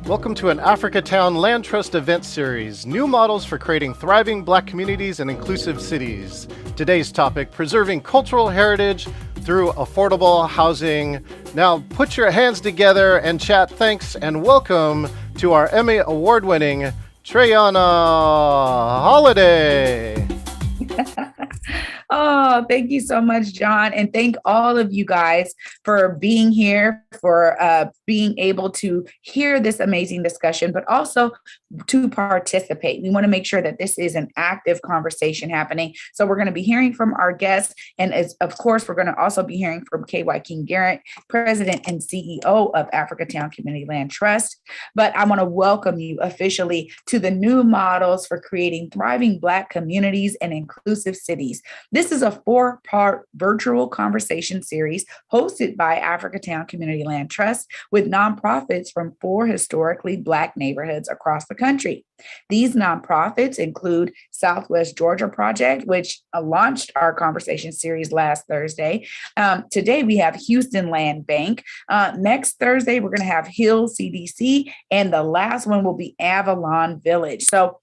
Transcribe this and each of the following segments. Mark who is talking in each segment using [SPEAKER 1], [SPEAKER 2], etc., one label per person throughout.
[SPEAKER 1] Welcome to an Africatown Land Trust event series, new models for creating thriving Black communities and inclusive cities. Today's topic, preserving cultural heritage through affordable housing. Now put your hands together and chat. Thanks and welcome to our Emmy Award-winning Trayana Holiday.
[SPEAKER 2] Oh, thank you so much, John. And thank all of you guys for being here, for being able to hear this amazing discussion, but also to participate. We want to make sure that this is an active conversation happening. So we're going to be hearing from our guests. And of course, we're going to also be hearing from Wyking, Garrett, President and CEO of Africatown Community Land Trust. But I want to welcome you officially to the new models for creating thriving Black communities and inclusive cities. This is a 4-part virtual conversation series hosted by Africatown Community Land Trust with nonprofits from 4 historically Black neighborhoods across the country. These nonprofits include Southwest Georgia Project, which launched our conversation series last Thursday. Today we have Houston Land Bank. Next Thursday, we're going to have Hill CDC, and the last one will be Avalon Village. So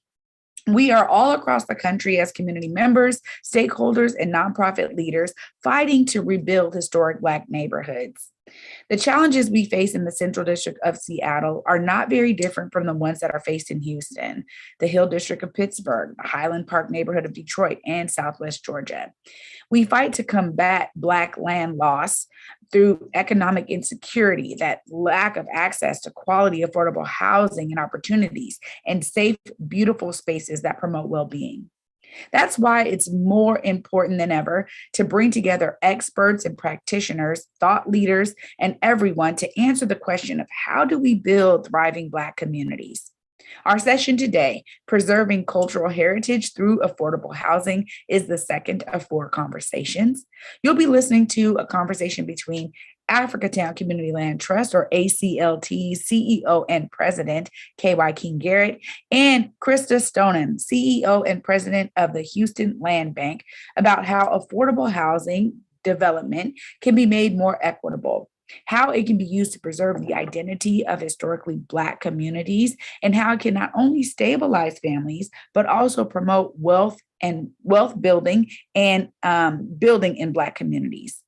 [SPEAKER 2] we are all across the country as community members, stakeholders, and nonprofit leaders fighting to rebuild historic Black neighborhoods. The challenges we face in the Central District of Seattle are not very different from the ones that are faced in Houston, the Hill District of Pittsburgh, the Highland Park neighborhood of Detroit, and Southwest Georgia. We fight to combat Black land loss through economic insecurity, that lack of access to quality, affordable housing and opportunities, and safe, beautiful spaces that promote well-being. That's why it's more important than ever to bring together experts and practitioners, thought leaders, and everyone to answer the question of how do we build thriving Black communities? Our session today, Preserving Cultural Heritage Through Affordable Housing, is the second of 4 conversations. You'll be listening to a conversation between Africatown Community Land Trust, or ACLT, CEO and President, Wyking Garrett, and Christa Stoneham, CEO and President of the Houston Land Bank, about how affordable housing development can be made more equitable, how it can be used to preserve the identity of historically Black communities, and how it can not only stabilize families, but also promote wealth building and building in Black communities.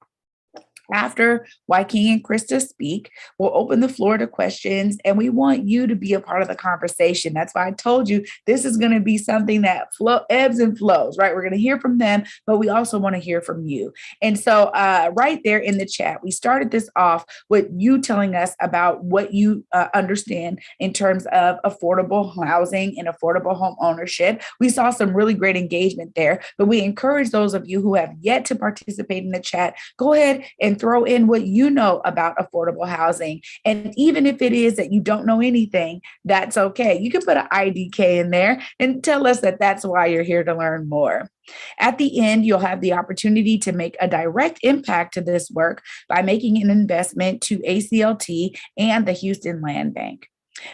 [SPEAKER 2] After Wyking and Christa speak, we'll open the floor to questions, and we want you to be a part of the conversation. That's why I told you this is going to be something that ebbs and flows, right? We're going to hear from them, but we also want to hear from you. And so right there in the chat, we started this off with you telling us about what you understand in terms of affordable housing and affordable home ownership. We saw some really great engagement there, but we encourage those of you who have yet to participate in the chat, go ahead and throw in what you know about affordable housing. And even if it is that you don't know anything, that's okay. You can put an IDK in there and tell us that that's why you're here to learn more. At the end, you'll have the opportunity to make a direct impact to this work by making an investment to ACLT and the Houston Land Bank.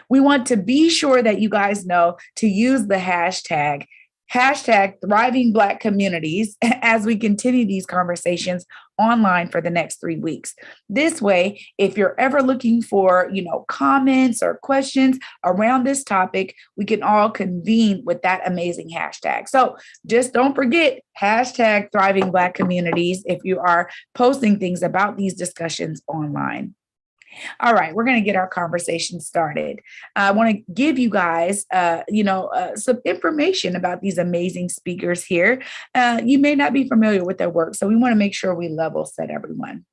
[SPEAKER 2] We want to be sure that you guys know to use the hashtag Thriving Black Communities as we continue these conversations online for the next 3 weeks. This way, if you're ever looking for, comments or questions around this topic, we can all convene with that amazing hashtag. So just don't forget hashtag Thriving Black Communities if you are posting things about these discussions online. All right, we're going to get our conversation started. I want to give you guys, some information about these amazing speakers here. You may not be familiar with their work, so we want to make sure we level set everyone.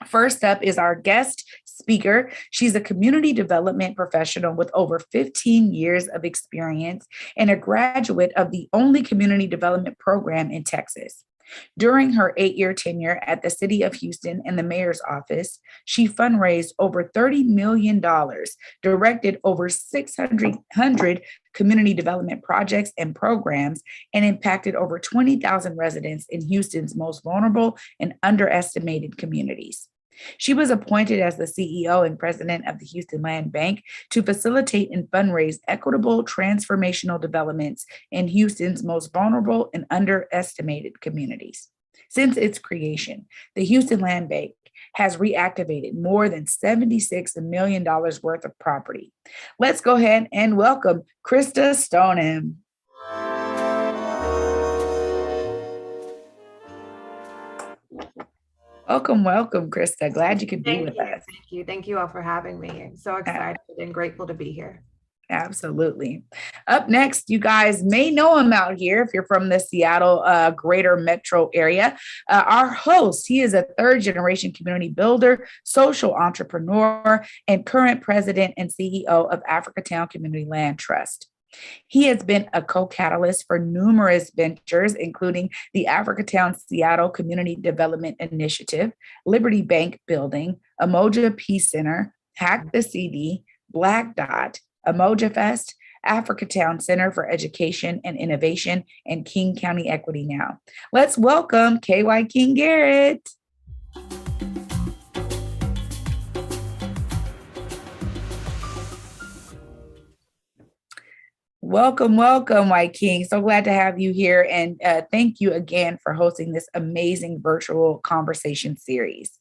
[SPEAKER 2] First up is our guest speaker. She's a community development professional with over 15 years of experience and a graduate of the only community development program in Texas. During her 8-year tenure at the City of Houston and the Mayor's Office, she fundraised over $30 million, directed over 600 community development projects and programs, and impacted over 20,000 residents in Houston's most vulnerable and underestimated communities. She was appointed as the CEO and president of the Houston Land Bank to facilitate and fundraise equitable transformational developments in Houston's most vulnerable and underestimated communities. Since its creation, the Houston Land Bank has reactivated more than $76 million worth of property. Let's go ahead and welcome Christa Stoneham. Welcome, Christa. Glad you could be with us.
[SPEAKER 3] Thank you. Thank you all for having me. I'm so excited and grateful to be here.
[SPEAKER 2] Absolutely. Up next, you guys may know him out here if you're from the Seattle greater metro area. Our host, he is a third generation community builder, social entrepreneur, and current president and CEO of Africatown Community Land Trust. He has been a co-catalyst for numerous ventures, including the Africatown Seattle Community Development Initiative, Liberty Bank Building, Umoja Peace Center, Hack the CD, Black Dot, Umoja Fest, Africatown Center for Education and Innovation, and King County Equity Now. Let's welcome Wyking Garrett. Welcome, Wyking. So glad to have you here. And thank you again for hosting this amazing virtual conversation series.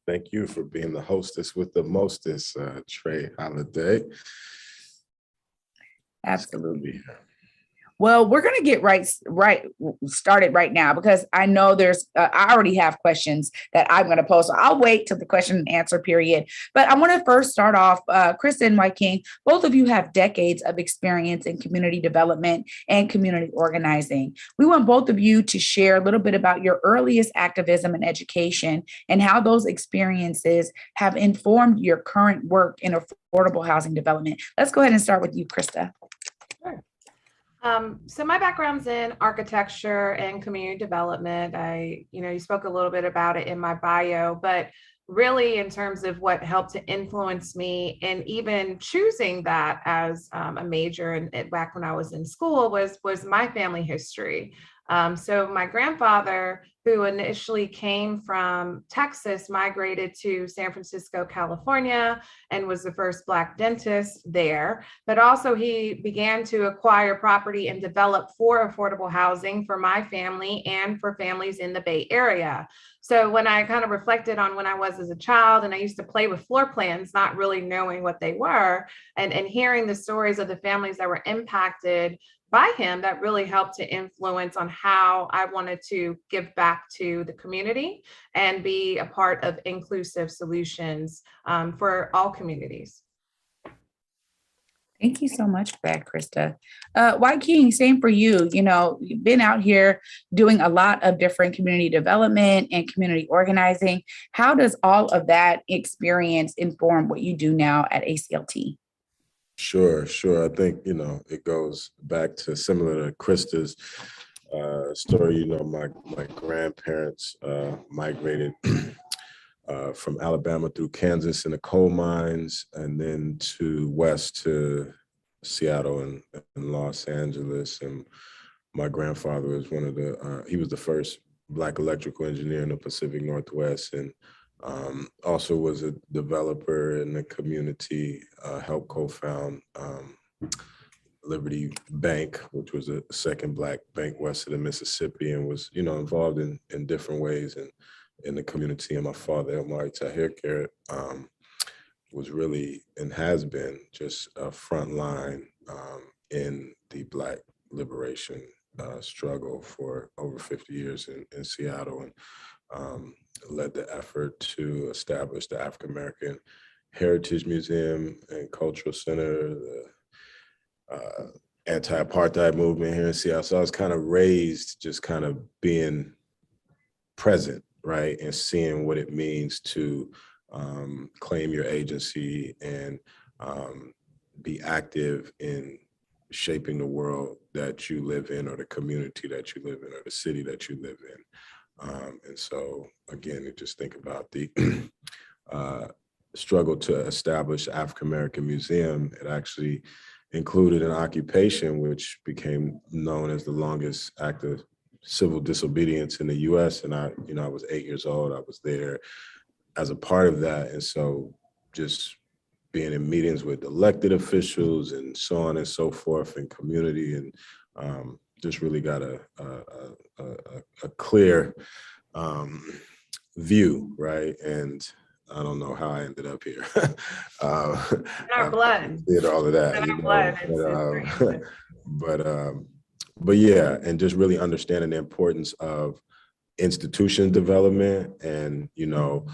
[SPEAKER 4] Thank you for being the hostess with the mostest, Trey Holiday.
[SPEAKER 2] Absolutely. Well, we're going to get right started right now, because I know I already have questions that I'm going to pose. So I'll wait till the question and answer period. But I want to first start off, Christa and Wyking, both of you have decades of experience in community development and community organizing. We want both of you to share a little bit about your earliest activism and education and how those experiences have informed your current work in affordable housing development. Let's go ahead and start with you, Christa.
[SPEAKER 3] Sure. So my background's in architecture and community development. You spoke a little bit about it in my bio, but really in terms of what helped to influence me and even choosing that as a major and back when I was in school was my family history. So my grandfather, who initially came from Texas, migrated to San Francisco, California, and was the first Black dentist there. But also he began to acquire property and develop for affordable housing for my family and for families in the Bay Area. So when I kind of reflected on when I was as a child, and I used to play with floor plans, not really knowing what they were, and hearing the stories of the families that were impacted by him, that really helped to influence on how I wanted to give back to the community and be a part of inclusive solutions for all communities.
[SPEAKER 2] Thank you so much for that, Christa. Wyking, same for you. You've been out here doing a lot of different community development and community organizing. How does all of that experience inform what you do now at ACLT?
[SPEAKER 4] Sure. I think, it goes back to similar to Christa's story. My grandparents migrated from Alabama through Kansas in the coal mines, and then west to Seattle and Los Angeles. And my grandfather was he was the first Black electrical engineer in the Pacific Northwest, and also was a developer in the community, helped co-found Liberty Bank, which was a second Black bank west of the Mississippi, and was, involved in different ways in the community. And my father, Elmari Tahir Garrett, was really and has been just a front line in the Black liberation struggle for over 50 years in Seattle, and led the effort to establish the African American Heritage Museum and Cultural Center, the anti-apartheid movement here in Seattle. So I was kind of raised just kind of being present, right, and seeing what it means to claim your agency and be active in shaping the world that you live in, or the community that you live in, or the city that you live in. And so, again, just think about the struggle to establish the African American Museum. It actually included an occupation which became known as the longest act of civil disobedience in the U.S. And I was 8 years old. I was there as a part of that. And so just being in meetings with elected officials and so on and so forth, and community, and just really got a a clear view, right? And I don't know how I ended up here.
[SPEAKER 3] In our blood.
[SPEAKER 4] Did all of that,
[SPEAKER 3] In
[SPEAKER 4] you
[SPEAKER 3] our
[SPEAKER 4] know,
[SPEAKER 3] blood.
[SPEAKER 4] but yeah, and just really understanding the importance of institution development and, you know,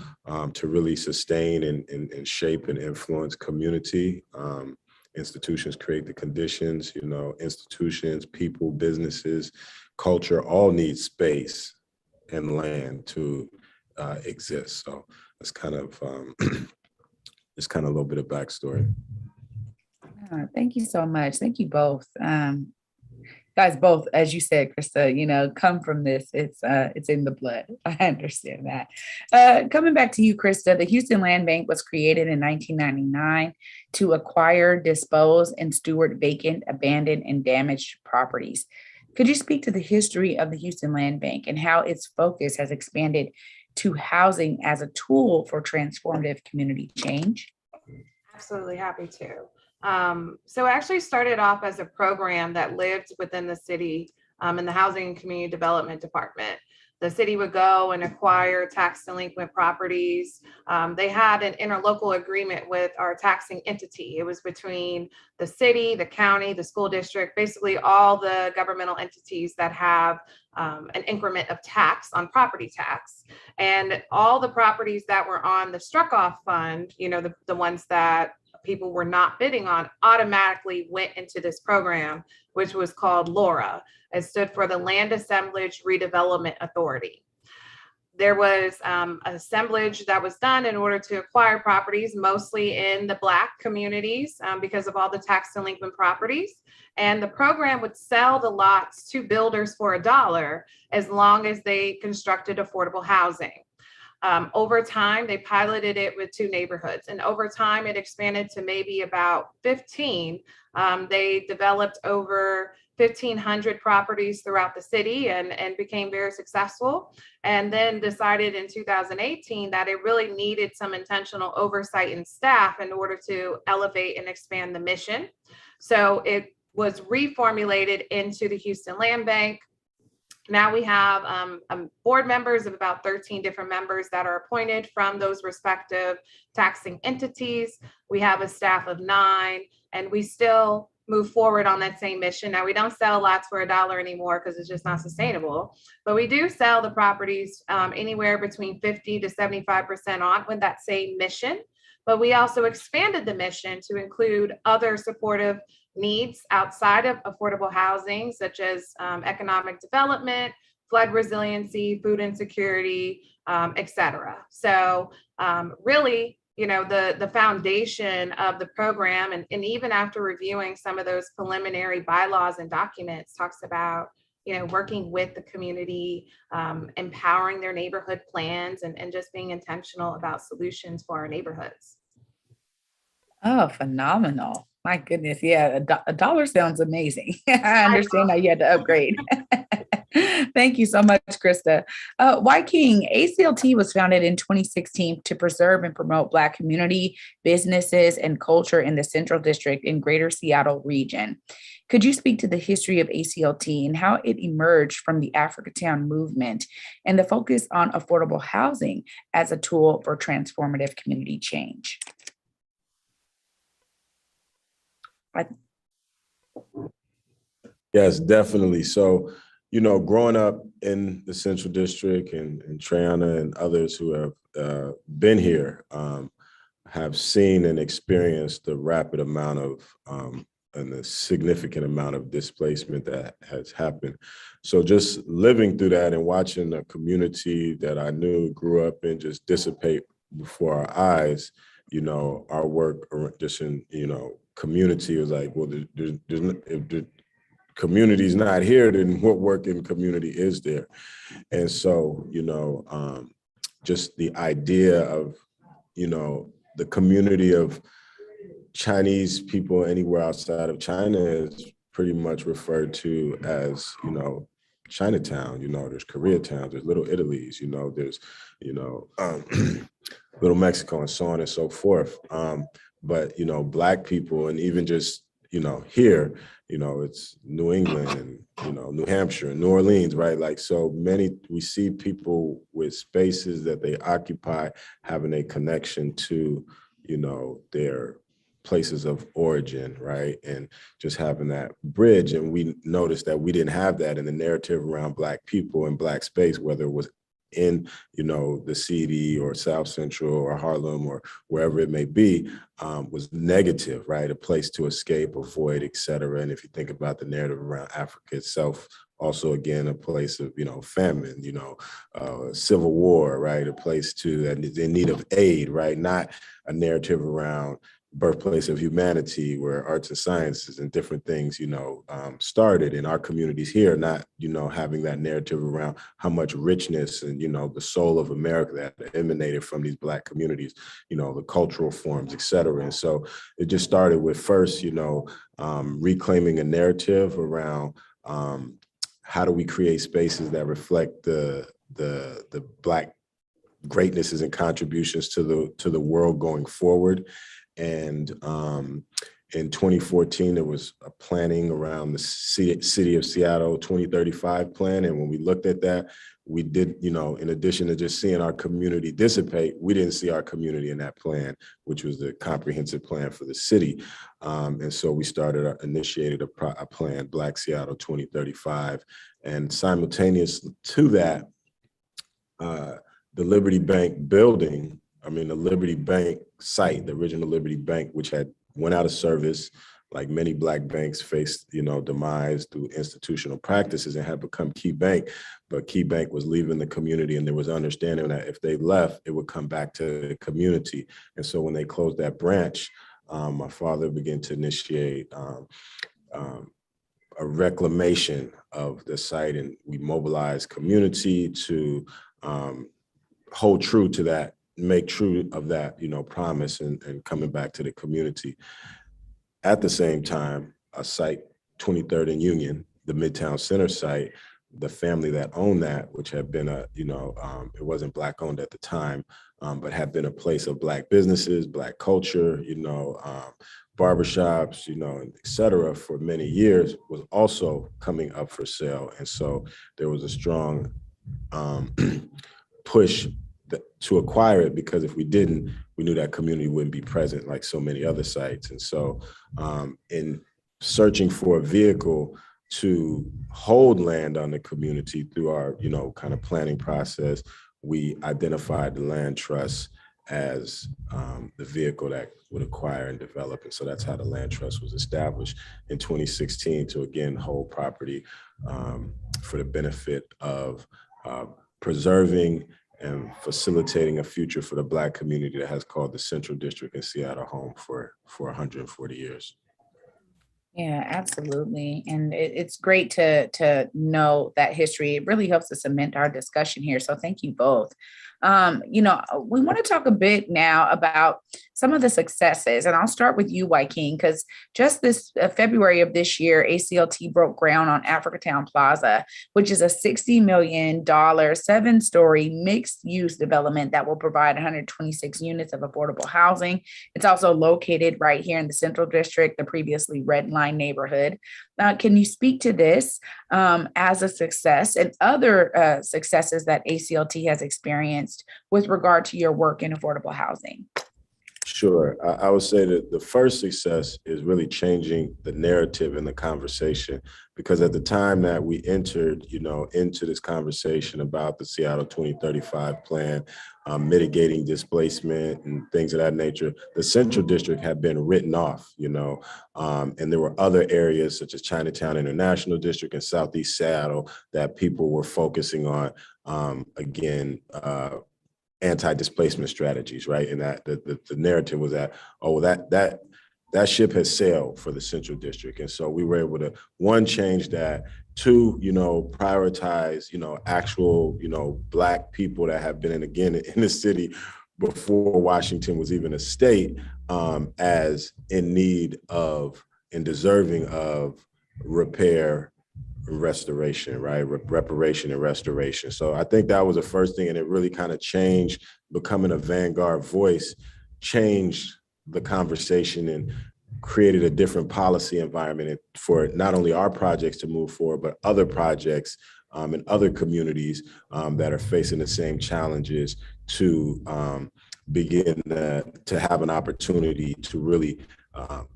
[SPEAKER 4] to really sustain and shape and influence community. Institutions create the conditions, you know, institutions, people, businesses, culture, all need space and land to exist. So it's kind of it's kind of a little bit of backstory.
[SPEAKER 2] Thank you so much. Thank you both. Guys, both, as you said, Christa, you know, come from this. It's in the blood. I understand that. Coming back to you, Christa, the Houston Land Bank was created in 1999 to acquire, dispose, and steward vacant, abandoned, and damaged properties. Could you speak to the history of the Houston Land Bank and how its focus has expanded to housing as a tool for transformative community change?
[SPEAKER 3] Absolutely happy to. So it actually started off as a program that lived within the city in the Housing and Community Development Department. The city would go and acquire tax delinquent properties. They had an interlocal agreement with our taxing entity. It was between the city, the county, the school district, basically all the governmental entities that have an increment of tax on property tax. And all the properties that were on the struck off fund, you know, the ones that people were not bidding on, automatically went into this program, which was called LAURA. It stood for the Land Assemblage Redevelopment Authority. There was an assemblage that was done in order to acquire properties, mostly in the Black communities because of all the tax delinquent properties. And the program would sell the lots to builders for $1 as long as they constructed affordable housing. Over time, they piloted it with 2 neighborhoods, and over time it expanded to maybe about 15. They developed over 1,500 properties throughout the city and became very successful, and then decided in 2018 that it really needed some intentional oversight and staff in order to elevate and expand the mission. So it was reformulated into the Houston Land Bank. Now we have board members of about 13 different members that are appointed from those respective taxing entities. We have a staff of 9, and we still move forward on that same mission. Now, we don't sell lots for $1 anymore because it's just not sustainable, but we do sell the properties anywhere between 50 to 75% on with that same mission. But we also expanded the mission to include other supportive needs outside of affordable housing, such as economic development, flood resiliency, food insecurity, et cetera. So really, you know, the foundation of the program, and even after reviewing some of those preliminary bylaws and documents, talks about, you know, working with the community, empowering their neighborhood plans, and just being intentional about solutions for our neighborhoods.
[SPEAKER 2] Oh, phenomenal. My goodness. Yeah, $1 sounds amazing. I understand how you had to upgrade. Thank you so much, Christa. Wyking, ACLT was founded in 2016 to preserve and promote Black community, businesses, and culture in the Central District and Greater Seattle region. Could you speak to the history of ACLT and how it emerged from the Africatown movement and the focus on affordable housing as a tool for transformative community change?
[SPEAKER 4] Yes, definitely. So, you know, growing up in the Central District and Triana and others who have been here have seen and experienced the rapid amount of and the significant amount of displacement that has happened. So just living through that and watching a community that I knew, grew up in, just dissipate before our eyes, you know, our work just in, you know, community was like, well, if the community's not here, then what work in community is there? And so, you know, just the idea of, you know, the community of Chinese people anywhere outside of China is pretty much referred to as, you know, Chinatown. You know, there's Koreatown, there's Little Italy's, you know, there's, you know, Little Mexico and so on and so forth. But, you know, Black people and even just, here, it's New England and, New Hampshire and New Orleans, right? Like, so many, we see people with spaces that they occupy having a connection to, their places of origin, right? And just having that bridge. And we noticed that we didn't have that in the narrative around Black people and Black space, whether it was in, the CD or South Central or Harlem or wherever it may be, was negative, right? A place to escape, avoid, et cetera. And if you think about the narrative around Africa itself, also, again, a place of, famine, civil war, right? A place that is in need of aid, right? Not a narrative around birthplace of humanity where arts and sciences and different things, started in our communities here, not, having that narrative around how much richness and, the soul of America that emanated from these Black communities, the cultural forms, et cetera. And so it just started with first, reclaiming a narrative around how do we create spaces that reflect the Black greatnesses and contributions to the world going forward. And in 2014, there was a planning around the City of Seattle 2035 plan. And when we looked at that, we did, in addition to just seeing our community dissipate, we didn't see our community in that plan, which was the comprehensive plan for the city. And so we initiated a plan, Black Seattle 2035. And simultaneous to that, the Liberty Bank building, the Liberty Bank site, the original Liberty Bank, which had went out of service, like many Black banks faced, demise through institutional practices and had become Key Bank. But Key Bank was leaving the community, and there was understanding that if they left, it would come back to the community. And so when they closed that branch, my father began to initiate a reclamation of the site, and we mobilized community to hold true to that, make true of that, promise and coming back to the community. At the same time, a site, 23rd and Union, the Midtown Center site, the family that owned that, which had been it wasn't Black owned at the time, but had been a place of Black businesses, Black culture, barbershops, et cetera, for many years, was also coming up for sale. And so there was a strong push to acquire it, because if we didn't, we knew that community wouldn't be present like so many other sites. And so in searching for a vehicle to hold land on the community through our, kind of planning process, we identified the land trust as the vehicle that would acquire and develop. And so that's how the land trust was established in 2016 to, again, hold property for the benefit of preserving and facilitating a future for the Black community that has called the Central District in Seattle home for 140 years.
[SPEAKER 2] Yeah, absolutely. And it's great to know that history. It really helps to cement our discussion here. So thank you both. We want to talk a bit now about some of the successes, and I'll start with you, Wyking, because just this February of this year, ACLT broke ground on Africatown Plaza, which is a $60 million, 7-story mixed-use development that will provide 126 units of affordable housing. It's also located right here in the Central District, the previously Red Line neighborhood. Can you speak to this as a success and other successes that ACLT has experienced with regard to your work in affordable housing?
[SPEAKER 4] Sure. I would say that the first success is really changing the narrative and the conversation, because at the time that we entered, into this conversation about the Seattle 2035 plan, mitigating displacement and things of that nature, the Central District had been written off, and there were other areas such as Chinatown International District and Southeast Seattle that people were focusing on, anti-displacement strategies, right? And that the narrative was that, that ship has sailed for the Central District. And so we were able to, one, change that, two, prioritize, actual, Black people that have been in the city before Washington was even a state, as in need of and deserving of repair, restoration, right? Reparation and restoration. So I think that was the first thing, and it really kind of changed, becoming a vanguard voice, changed the conversation and created a different policy environment for not only our projects to move forward, but other projects in other communities that are facing the same challenges to begin to have an opportunity to really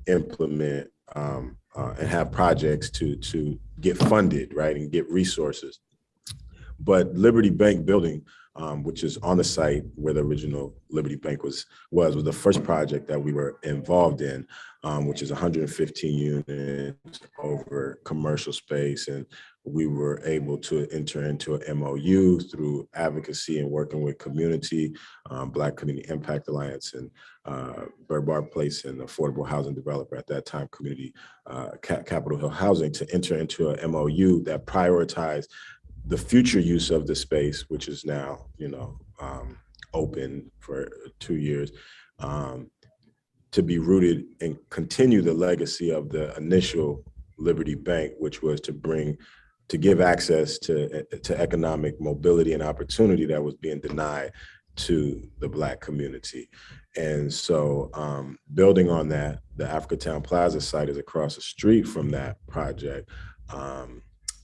[SPEAKER 4] implement and have projects to get funded, right, and get resources. But Liberty Bank building, which is on the site where the original Liberty Bank was the first project that we were involved in, which is 115 units over commercial space. And we were able to enter into an MOU through advocacy and working with community, Black Community Impact Alliance and Bird Bar Place and affordable housing developer at that time, Community Capitol Hill Housing, to enter into an MOU that prioritized the future use of the space, which is now, open for 2 years, to be rooted and continue the legacy of the initial Liberty Bank, which was to give access to economic mobility and opportunity that was being denied to the Black community. And so building on that, the Africatown Plaza site is across the street from that project.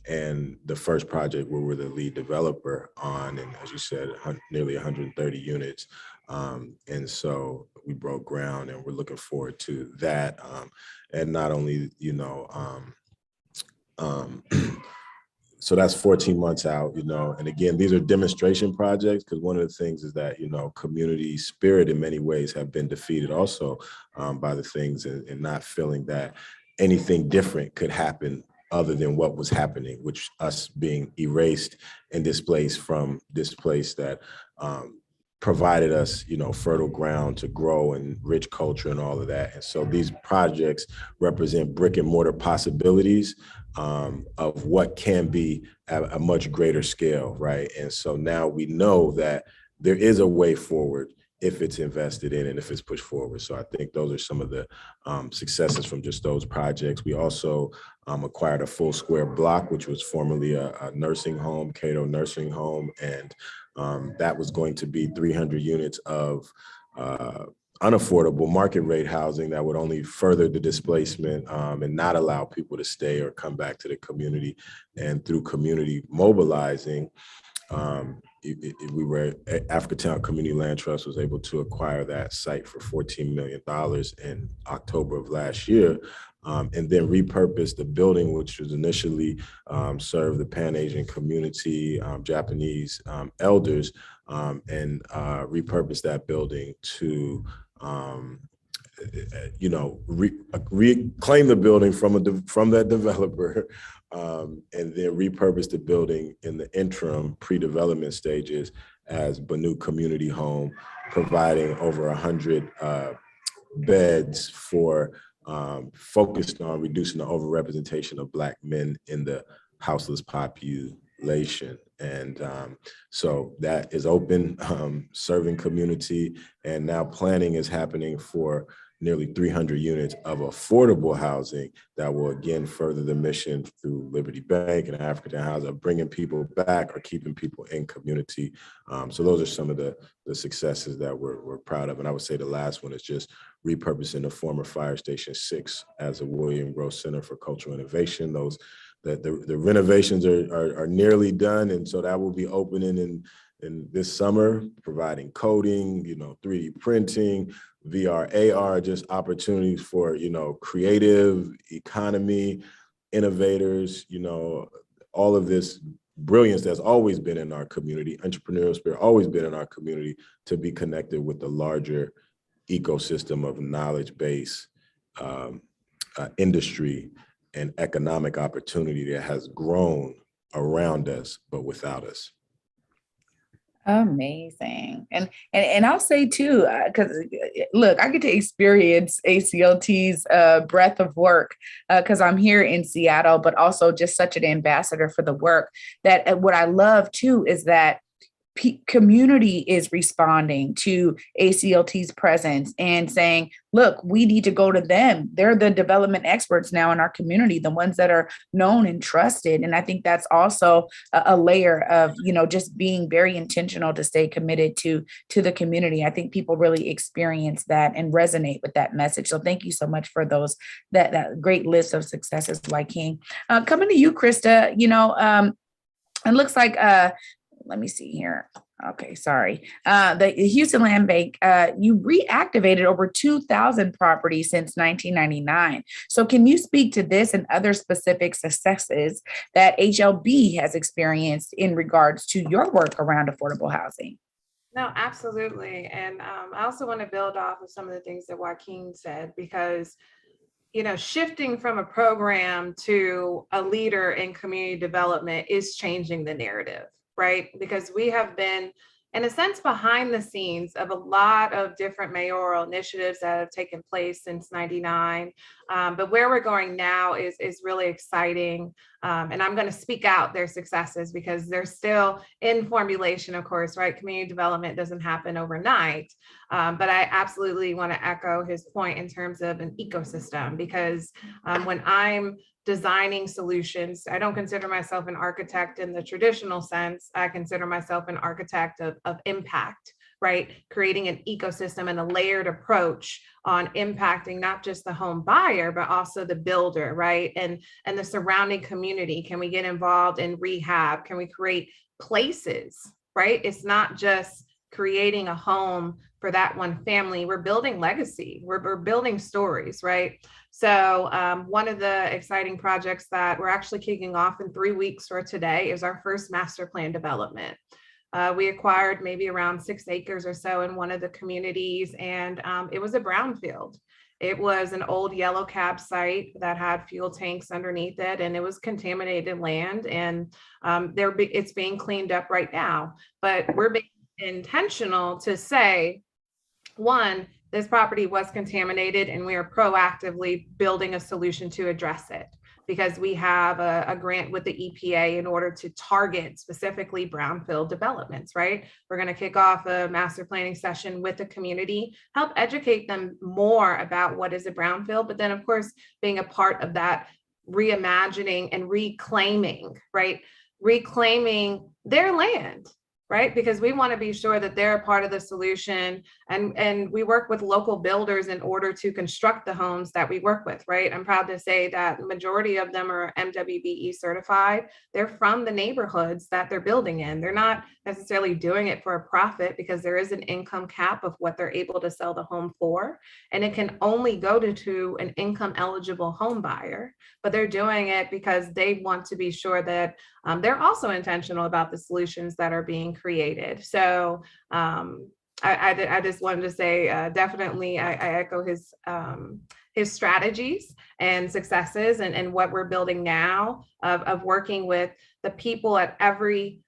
[SPEAKER 4] And the first project where we're the lead developer on, and as you said, nearly 130 units. And so we broke ground and we're looking forward to that. And not only, so that's 14 months out, and again, these are demonstration projects, because one of the things is that, community spirit in many ways have been defeated also by the things and not feeling that anything different could happen other than what was happening, which us being erased and displaced from this place that provided us, fertile ground to grow and rich culture and all of that. And so these projects represent brick and mortar possibilities of what can be at a much greater scale, right? And so now we know that there is a way forward if it's invested in and if it's pushed forward. So I think those are some of the successes from just those projects. We also acquired a full square block, which was formerly a nursing home, Cato Nursing Home. And that was going to be 300 units of unaffordable market rate housing that would only further the displacement and not allow people to stay or come back to the community. And through community mobilizing, Africatown Community Land Trust was able to acquire that site for $14 million in October of last year, and then repurpose the building, which was initially served the Pan-Asian community, Japanese elders, and repurpose that building to reclaim the building from that developer, and then repurpose the building in the interim pre-development stages as Banu Community Home, providing over 100 beds for focused on reducing the overrepresentation of Black men in the houseless population. And so that is open, serving community, and now planning is happening for nearly 300 units of affordable housing that will again further the mission through Liberty Bank and Africatown Housing of bringing people back or keeping people in community. So those are some of the successes that we're proud of. And I would say the last one is just repurposing the former Fire Station 6 as a William Gross Center for Cultural Innovation. The renovations are nearly done, and so that will be opening in this summer, providing coding, 3D printing, VR, AR, just opportunities for, creative economy, innovators, all of this brilliance that's always been in our community, entrepreneurial spirit always been in our community, to be connected with the larger ecosystem of knowledge-based industry and economic opportunity that has grown around us, but without us.
[SPEAKER 2] Amazing. And I'll say too, because look, I get to experience ACLT's breadth of work because I'm here in Seattle, but also just such an ambassador for the work. That what I love too is that community is responding to ACLT's presence and saying, look, we need to go to them. They're the development experts now in our community, the ones that are known and trusted. And I think that's also a layer of, just being very intentional to stay committed to the community. I think people really experience that and resonate with that message. So thank you so much for that great list of successes, Wyking. Coming to you, Christa, it looks like, let me see here. Okay, sorry. The Houston Land Bank, you reactivated over 2,000 properties since 1999. So can you speak to this and other specific successes that HLB has experienced in regards to your work around affordable housing?
[SPEAKER 3] No, absolutely. And I also want to build off of some of the things that Wyking said, because shifting from a program to a leader in community development is changing the narrative, right? Because we have been, in a sense, behind the scenes of a lot of different mayoral initiatives that have taken place since '99. But where we're going now is really exciting. And I'm going to speak out their successes because they're still in formulation, of course, right? Community development doesn't happen overnight. But I absolutely want to echo his point in terms of an ecosystem, because when I'm designing solutions, I don't consider myself an architect in the traditional sense. I consider myself an architect of impact, right? Creating an ecosystem and a layered approach on impacting not just the home buyer, but also the builder, right? And the surrounding community. Can we get involved in rehab? Can we create places, right? It's not just creating a home for that one family. We're building legacy. We're building stories, right? So one of the exciting projects that we're actually kicking off in 3 weeks for today is our first master plan development. We acquired maybe around 6 acres or so in one of the communities, and it was a brownfield. It was an old yellow cab site that had fuel tanks underneath it, and it was contaminated land, and it's being cleaned up right now. But we're being intentional to say, one, this property was contaminated, and we are proactively building a solution to address it, because we have a grant with the EPA in order to target specifically brownfield developments, right? We're going to kick off a master planning session with the community, help educate them more about what is a brownfield, but then of course, being a part of that reimagining and reclaiming, right? Reclaiming their land, right? Because we want to be sure that they're a part of the solution, and we work with local builders in order to construct the homes that we work with, right? I'm proud to say that the majority of them are MWBE certified. They're from the neighborhoods that they're building in. They're not necessarily doing it for a profit, because there is an income cap of what they're able to sell the home for, and it can only go to an income eligible home buyer, but they're doing it because they want to be sure that they're also intentional about the solutions that are being created. So I just wanted to say, definitely, I echo his strategies and successes, and what we're building now of working with the people at every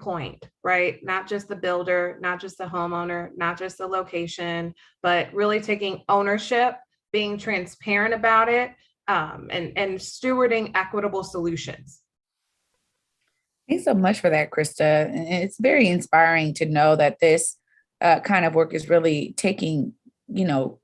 [SPEAKER 3] point, right? Not just the builder, not just the homeowner, not just the location, but really taking ownership, being transparent about it, and stewarding equitable solutions.
[SPEAKER 2] Thanks so much for that, Christa. And it's very inspiring to know that this kind of work is really taking,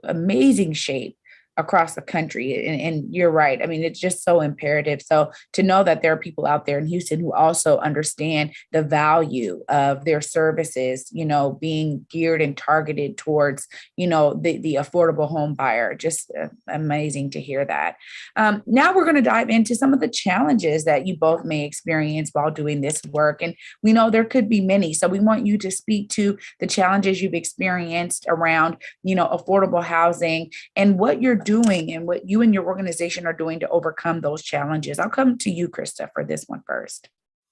[SPEAKER 2] amazing shape across the country. And you're right. I mean, it's just so imperative. So to know that there are people out there in Houston who also understand the value of their services, being geared and targeted towards, the affordable home buyer, just amazing to hear that. Now we're going to dive into some of the challenges that you both may experience while doing this work. And we know there could be many. So we want you to speak to the challenges you've experienced around, affordable housing and what you're doing and what you and your organization are doing to overcome those challenges. I'll come to you, Christa, for this one first.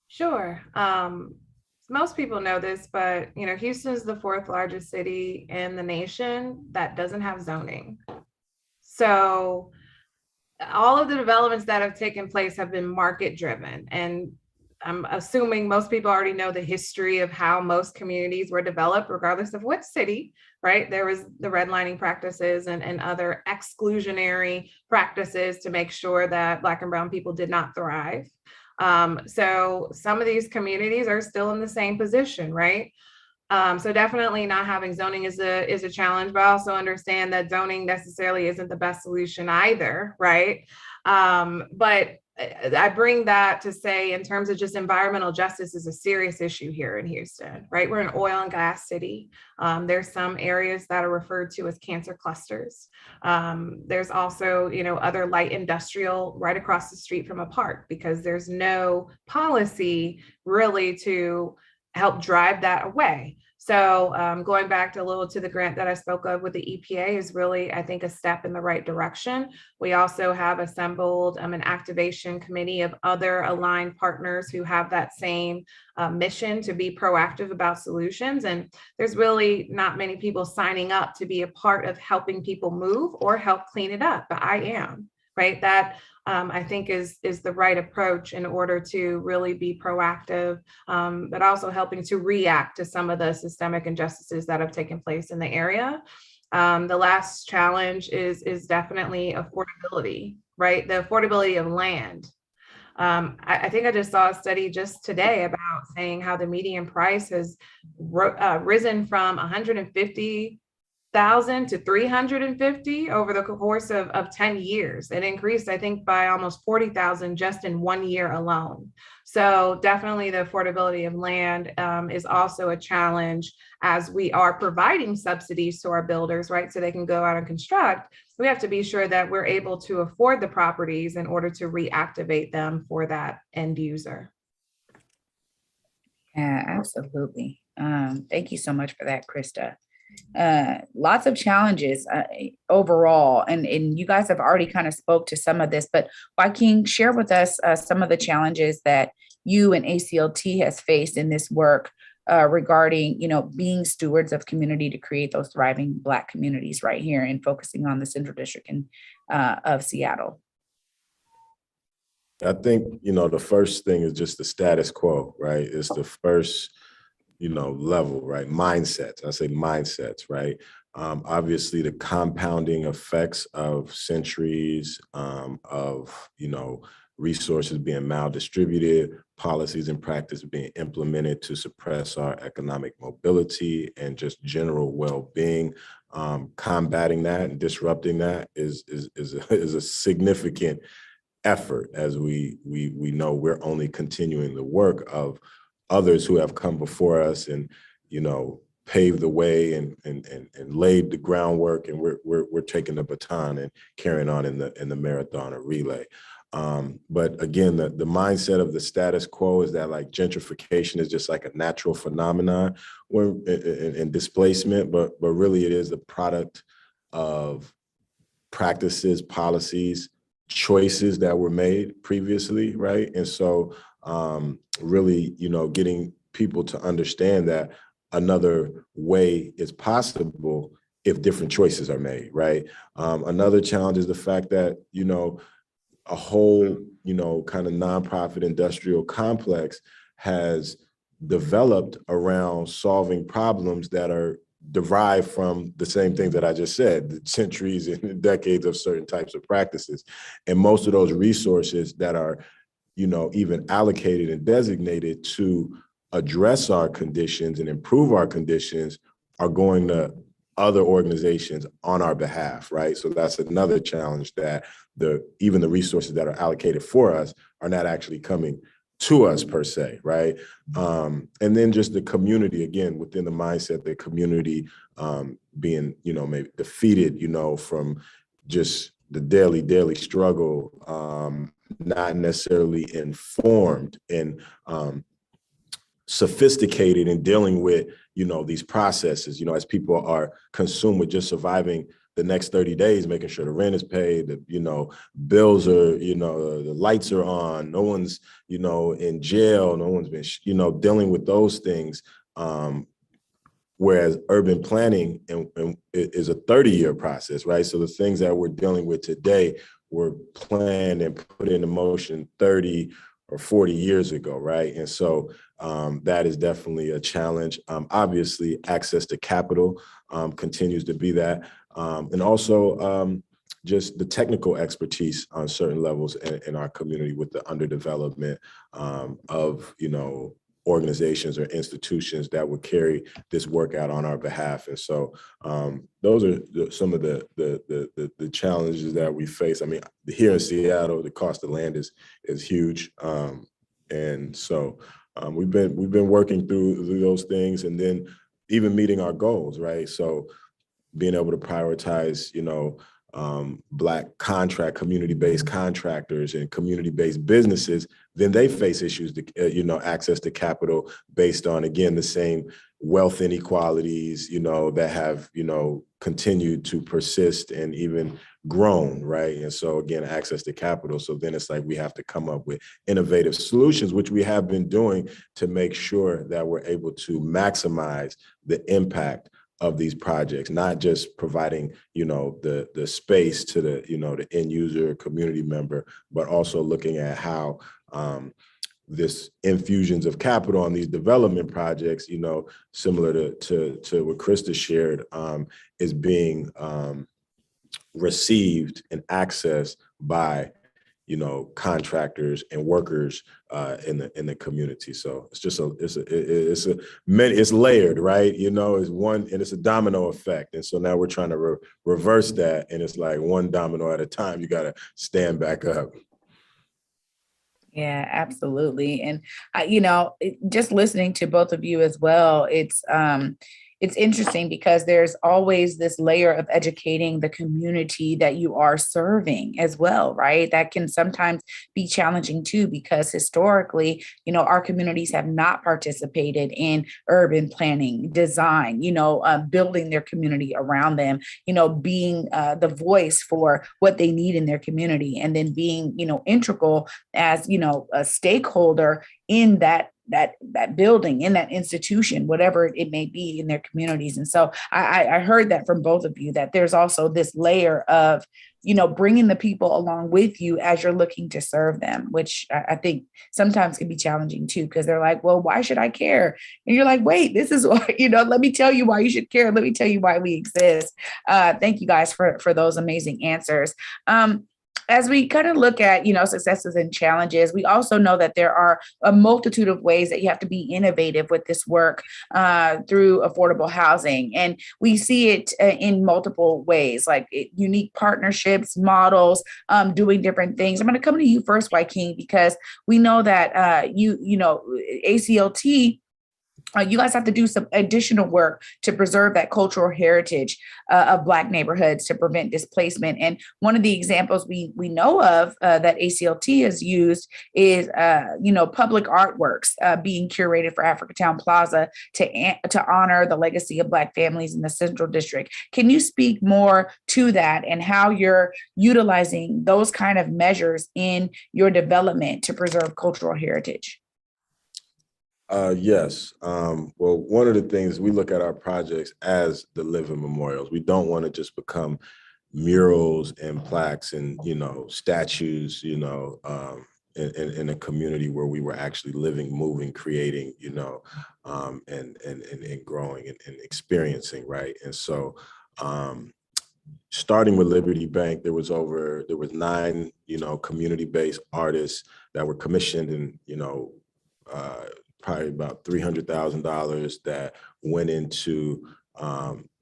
[SPEAKER 3] Sure. Most people know this, but Houston is the 4th largest city in the nation that doesn't have zoning. So all of the developments that have taken place have been market driven, and I'm assuming most people already know the history of how most communities were developed, regardless of what city, right? There was the redlining practices and other exclusionary practices to make sure that Black and brown people did not thrive. So some of these communities are still in the same position, right? So definitely not having zoning is a challenge, but I also understand that zoning necessarily isn't the best solution either, right? But I bring that to say, in terms of just environmental justice is a serious issue here in Houston, right? We're an oil and gas city. There's some areas that are referred to as cancer clusters. There's also, other light industrial right across the street from a park, because there's no policy really to help drive that away. So going back to a little to the grant that I spoke of with the EPA is really, I think, a step in the right direction. We also have assembled an activation committee of other aligned partners who have that same mission to be proactive about solutions. And there's really not many people signing up to be a part of helping people move or help clean it up, but I am, right? That I think is the right approach in order to really be proactive, but also helping to react to some of the systemic injustices that have taken place in the area. The last challenge is definitely affordability, right? The affordability of land. I think I just saw a study just today about saying how the median price has risen from 150,000 to 350 over the course of 10 years. It increased, I think, by almost 40,000 just in 1 year alone. So definitely the affordability of land is also a challenge, as we are providing subsidies to our builders, right? So they can go out and construct. We have to be sure that we're able to afford the properties in order to reactivate them for that end user.
[SPEAKER 2] Yeah, absolutely. Thank you so much for that, Christa. Lots of challenges overall, and you guys have already kind of spoke to some of this, but Wyking, share with us some of the challenges that you and ACLT has faced in this work regarding, being stewards of community to create those thriving Black communities right here, and focusing on the Central District of Seattle.
[SPEAKER 4] I think, the first thing is just the status quo, right? It's the first level, right? Mindsets. I say mindsets, right? Obviously, the compounding effects of centuries of, resources being maldistributed, policies and practice being implemented to suppress our economic mobility and just general well-being. Combating that and disrupting that is a significant effort, as we know we're only continuing the work of others who have come before us and paved the way and laid the groundwork, and we're taking the baton and carrying on in the marathon or relay. But again, the mindset of the status quo is that like gentrification is just like a natural phenomenon and displacement, but really it is the product of practices, policies, choices that were made previously, right? And so really, getting people to understand that another way is possible if different choices are made, right? Another challenge is the fact that, a whole, kind of nonprofit industrial complex has developed around solving problems that are derived from the same thing that I just said, the centuries and decades of certain types of practices. And most of those resources that are, even allocated and designated to address our conditions and improve our conditions are going to other organizations on our behalf, right? So that's another challenge, that even the resources that are allocated for us are not actually coming to us per se, right? And then just the community, again, within the mindset, the community being, maybe defeated, from just the daily struggle, not necessarily informed and sophisticated in dealing with, these processes, as people are consumed with just surviving the next 30 days, making sure the rent is paid, the bills are, the lights are on, no one's, in jail, no one's been, dealing with those things. Whereas urban planning is a 30-year process, right? So the things that we're dealing with today were planned and put into motion 30 or 40 years ago, right? And so that is definitely a challenge. Obviously, access to capital continues to be that. And also just the technical expertise on certain levels in our community with the underdevelopment of, organizations or institutions that would carry this work out on our behalf. And so those are some of the challenges that we face. I mean, here in Seattle, the cost of land is huge. And so we've been working through those things, and then even meeting our goals, right? So being able to prioritize, Black community-based contractors and community-based businesses, then they face issues to, access to capital based on, again, the same wealth inequalities, that have, continued to persist and even grown, right? And so again, access to capital. So then it's like we have to come up with innovative solutions, which we have been doing to make sure that we're able to maximize the impact of these projects, not just providing, the space to the, the end user community member, but also looking at how this infusions of capital on these development projects, similar to what Christa shared, is being received and accessed by contractors and workers in the community. So it's just it's layered, right? It's one, and it's a domino effect. And so now we're trying to reverse that, and it's like one domino at a time. You got to stand back up.
[SPEAKER 2] Yeah, absolutely. And just listening to both of you as well, it's interesting because there's always this layer of educating the community that you are serving as well, right? That can sometimes be challenging too, because historically, our communities have not participated in urban planning, design, building their community around them, being the voice for what they need in their community, and then being, integral as, a stakeholder in that building, in that institution, whatever it may be in their communities. And so I heard that from both of you, that there's also this layer of, bringing the people along with you as you're looking to serve them, which I think sometimes can be challenging too, because they're like, well, why should I care? And you're like, wait, this is why, let me tell you why you should care. Let me tell you why we exist. Thank you guys for those amazing answers. As we kind of look at, successes and challenges, we also know that there are a multitude of ways that you have to be innovative with this work through affordable housing. And we see it in multiple ways, like unique partnerships, models, doing different things. I'm going to come to you first, Wyking, because we know that ACLT, you guys have to do some additional work to preserve that cultural heritage of Black neighborhoods to prevent displacement. And one of the examples we know of that ACLT has used is, public artworks being curated for Africatown Plaza to honor the legacy of Black families in the Central District. Can you speak more to that and how you're utilizing those kind of measures in your development to preserve cultural heritage?
[SPEAKER 4] Yes. Well, one of the things, we look at our projects as the living memorials. We don't want to just become murals and plaques and, statues, in a community where we were actually living, moving, creating, and growing and experiencing, right? And so starting with Liberty Bank, there was 9, community-based artists that were commissioned, and, probably about $300,000 that went into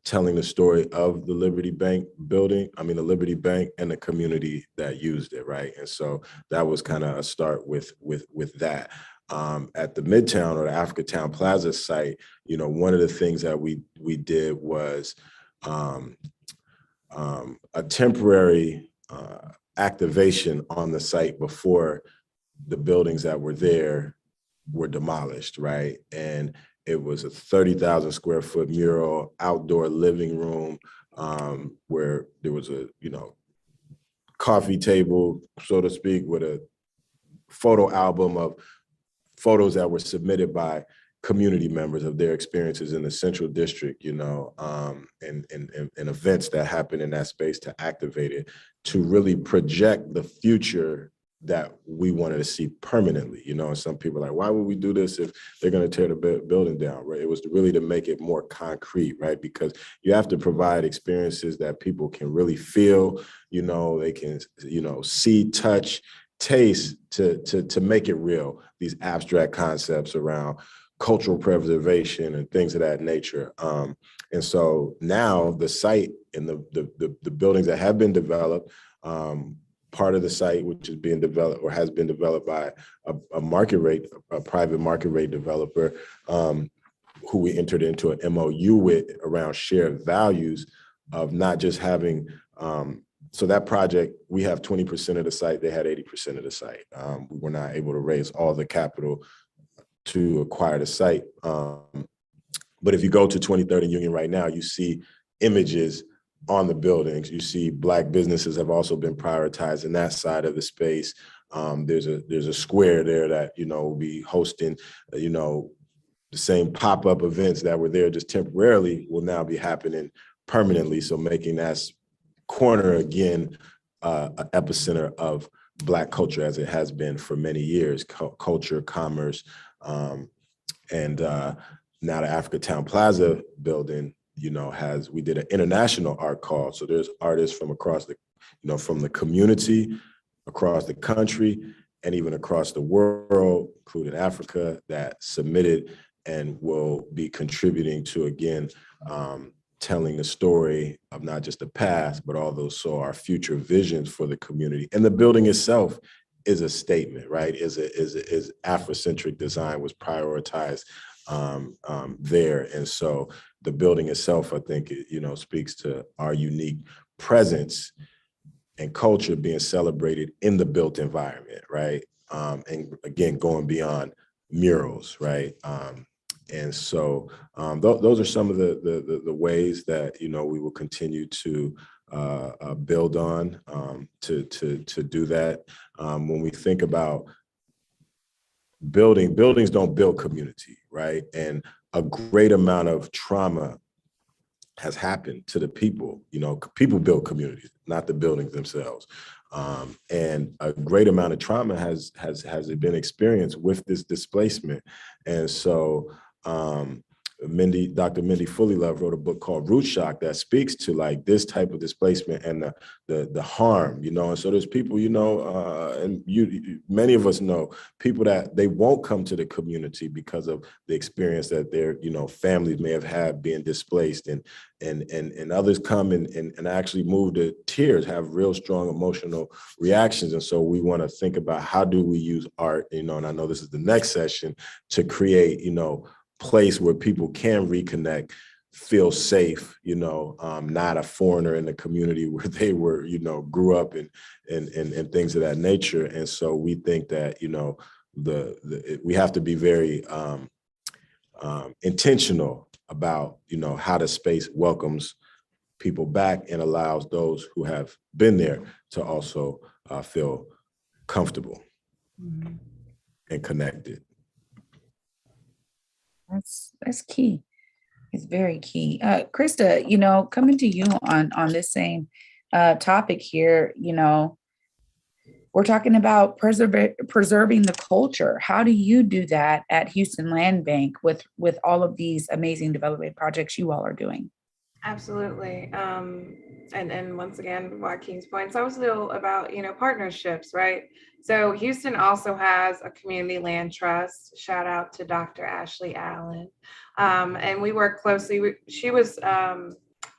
[SPEAKER 4] telling the story of the Liberty Bank building, the Liberty Bank, and the community that used it, right? And so that was kind of a start with that. At the Midtown or the Africatown Plaza site, one of the things that we did was a temporary activation on the site before the buildings that were there were demolished, right? And it was a 30,000 square foot mural, outdoor living room, where there was a, coffee table, so to speak, with a photo album of photos that were submitted by community members of their experiences in the Central District, and events that happened in that space to activate it, to really project the future that we wanted to see permanently, and some people are like, why would we do this if they're going to tear the building down, right? It was really to make it more concrete, right? Because you have to provide experiences that people can really feel, they can, see, touch, taste to make it real, these abstract concepts around cultural preservation and things of that nature. And so now the site and the buildings that have been developed, part of the site, which is being developed or has been developed by a private market rate developer, who we entered into an MOU with around shared values of not just having, so that project, we have 20% of the site, they had 80% of the site. We were not able to raise all the capital to acquire the site. But if you go to 23rd and Union right now, you see images on the buildings. You see Black businesses have also been prioritized in that side of the space. There's a square there that, will be hosting, the same pop-up events that were there just temporarily will now be happening permanently. So making that corner again, an epicenter of Black culture as it has been for many years, culture, commerce, and now the Africatown Plaza building, we did an international art call. So there's artists from across the, from the community, across the country, and even across the world, including Africa, that submitted and will be contributing to, again, telling the story of not just the past, but also our future visions for the community. And the building itself is a statement, right? Is Afrocentric design was prioritized there. And so the building itself, I think, speaks to our unique presence and culture being celebrated in the built environment, right? And again, going beyond murals, right? And so those are some of the ways that, we will continue to build on to do that. When we think about buildings don't build community, right? And a great amount of trauma has happened to the people. People build communities, not the buildings themselves. And a great amount of trauma has been experienced with this displacement. And so Dr. Mindy Fullylove wrote a book called Root Shock that speaks to like this type of displacement and the harm, and so there's people, and many of us know people that they won't come to the community because of the experience that their, families may have had being displaced, and others come and actually move to tears, have real strong emotional reactions. And so we want to think about how do we use art, and I know this is the next session, to create, place where people can reconnect, feel safe, not a foreigner in the community where they were, grew up and things of that nature. And so we think that, we have to be very intentional about, how the space welcomes people back and allows those who have been there to also feel comfortable and connected.
[SPEAKER 2] That's key. It's very key. Christa, coming to you on this same topic here, we're talking about preserving the culture. How do you do that at Houston Land Bank with all of these amazing development projects you all are doing?
[SPEAKER 3] Absolutely. And once again, Wyking's points also about, partnerships, right? So Houston also has a community land trust. Shout out to Dr. Ashley Allen. And we work closely. She was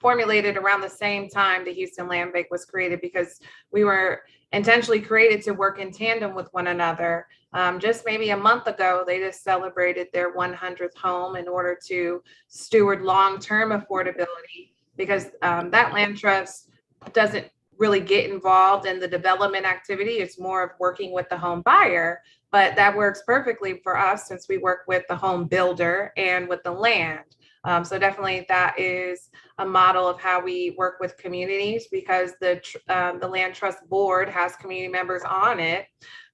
[SPEAKER 3] formulated around the same time the Houston Land Bank was created, because we were intentionally created to work in tandem with one another. Just maybe a month ago, they just celebrated their 100th home in order to steward long-term affordability, because that land trust doesn't really get involved in the development activity. It's more of working with the home buyer, but that works perfectly for us since we work with the home builder and with the land. So definitely that is a model of how we work with communities, because the Land Trust Board has community members on it.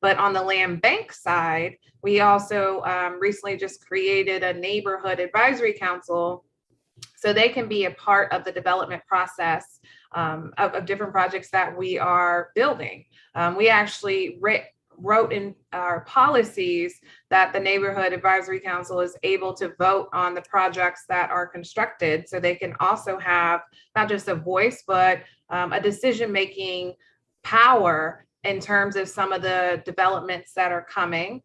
[SPEAKER 3] But on the land bank side, we also recently just created a neighborhood advisory council so they can be a part of the development process of different projects that we are building. We actually wrote in our policies that the Neighborhood Advisory Council is able to vote on the projects that are constructed, so they can also have not just a voice, but a decision-making power in terms of some of the developments that are coming.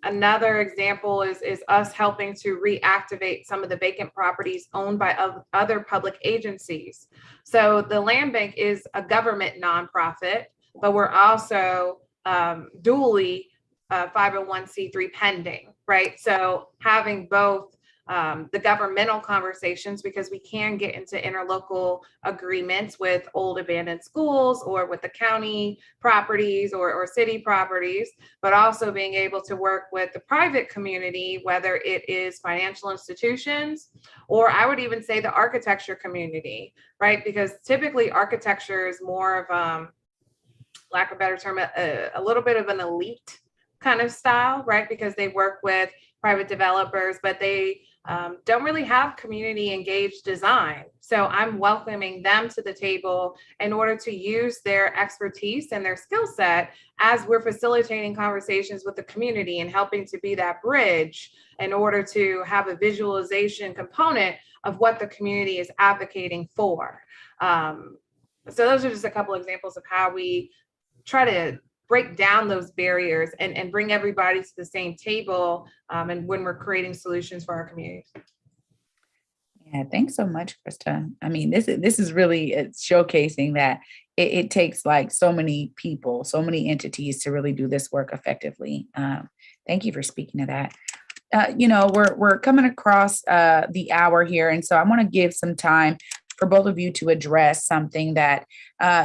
[SPEAKER 3] Another example is us helping to reactivate some of the vacant properties owned by other public agencies. So the land bank is a government nonprofit, but we're also dually 501c3 pending, right? So having both the governmental conversations, because we can get into interlocal agreements with old abandoned schools or with the county properties or city properties, but also being able to work with the private community, whether it is financial institutions, or I would even say the architecture community, right? Because typically architecture is more of, lack of a better term, a little bit of an elite kind of style, right? Because they work with private developers, but they don't really have community engaged design. So I'm welcoming them to the table in order to use their expertise and their skill set as we're facilitating conversations with the community and helping to be that bridge in order to have a visualization component of what the community is advocating for. So those are just a couple examples of how we try to break down those barriers and bring everybody to the same table and when we're creating solutions for our communities.
[SPEAKER 2] Yeah, thanks so much, Christa. I mean, this is really showcasing that it takes like so many people, so many entities to really do this work effectively. Thank you for speaking to that. We're coming across the hour here, and so I want to give some time for both of you to address something that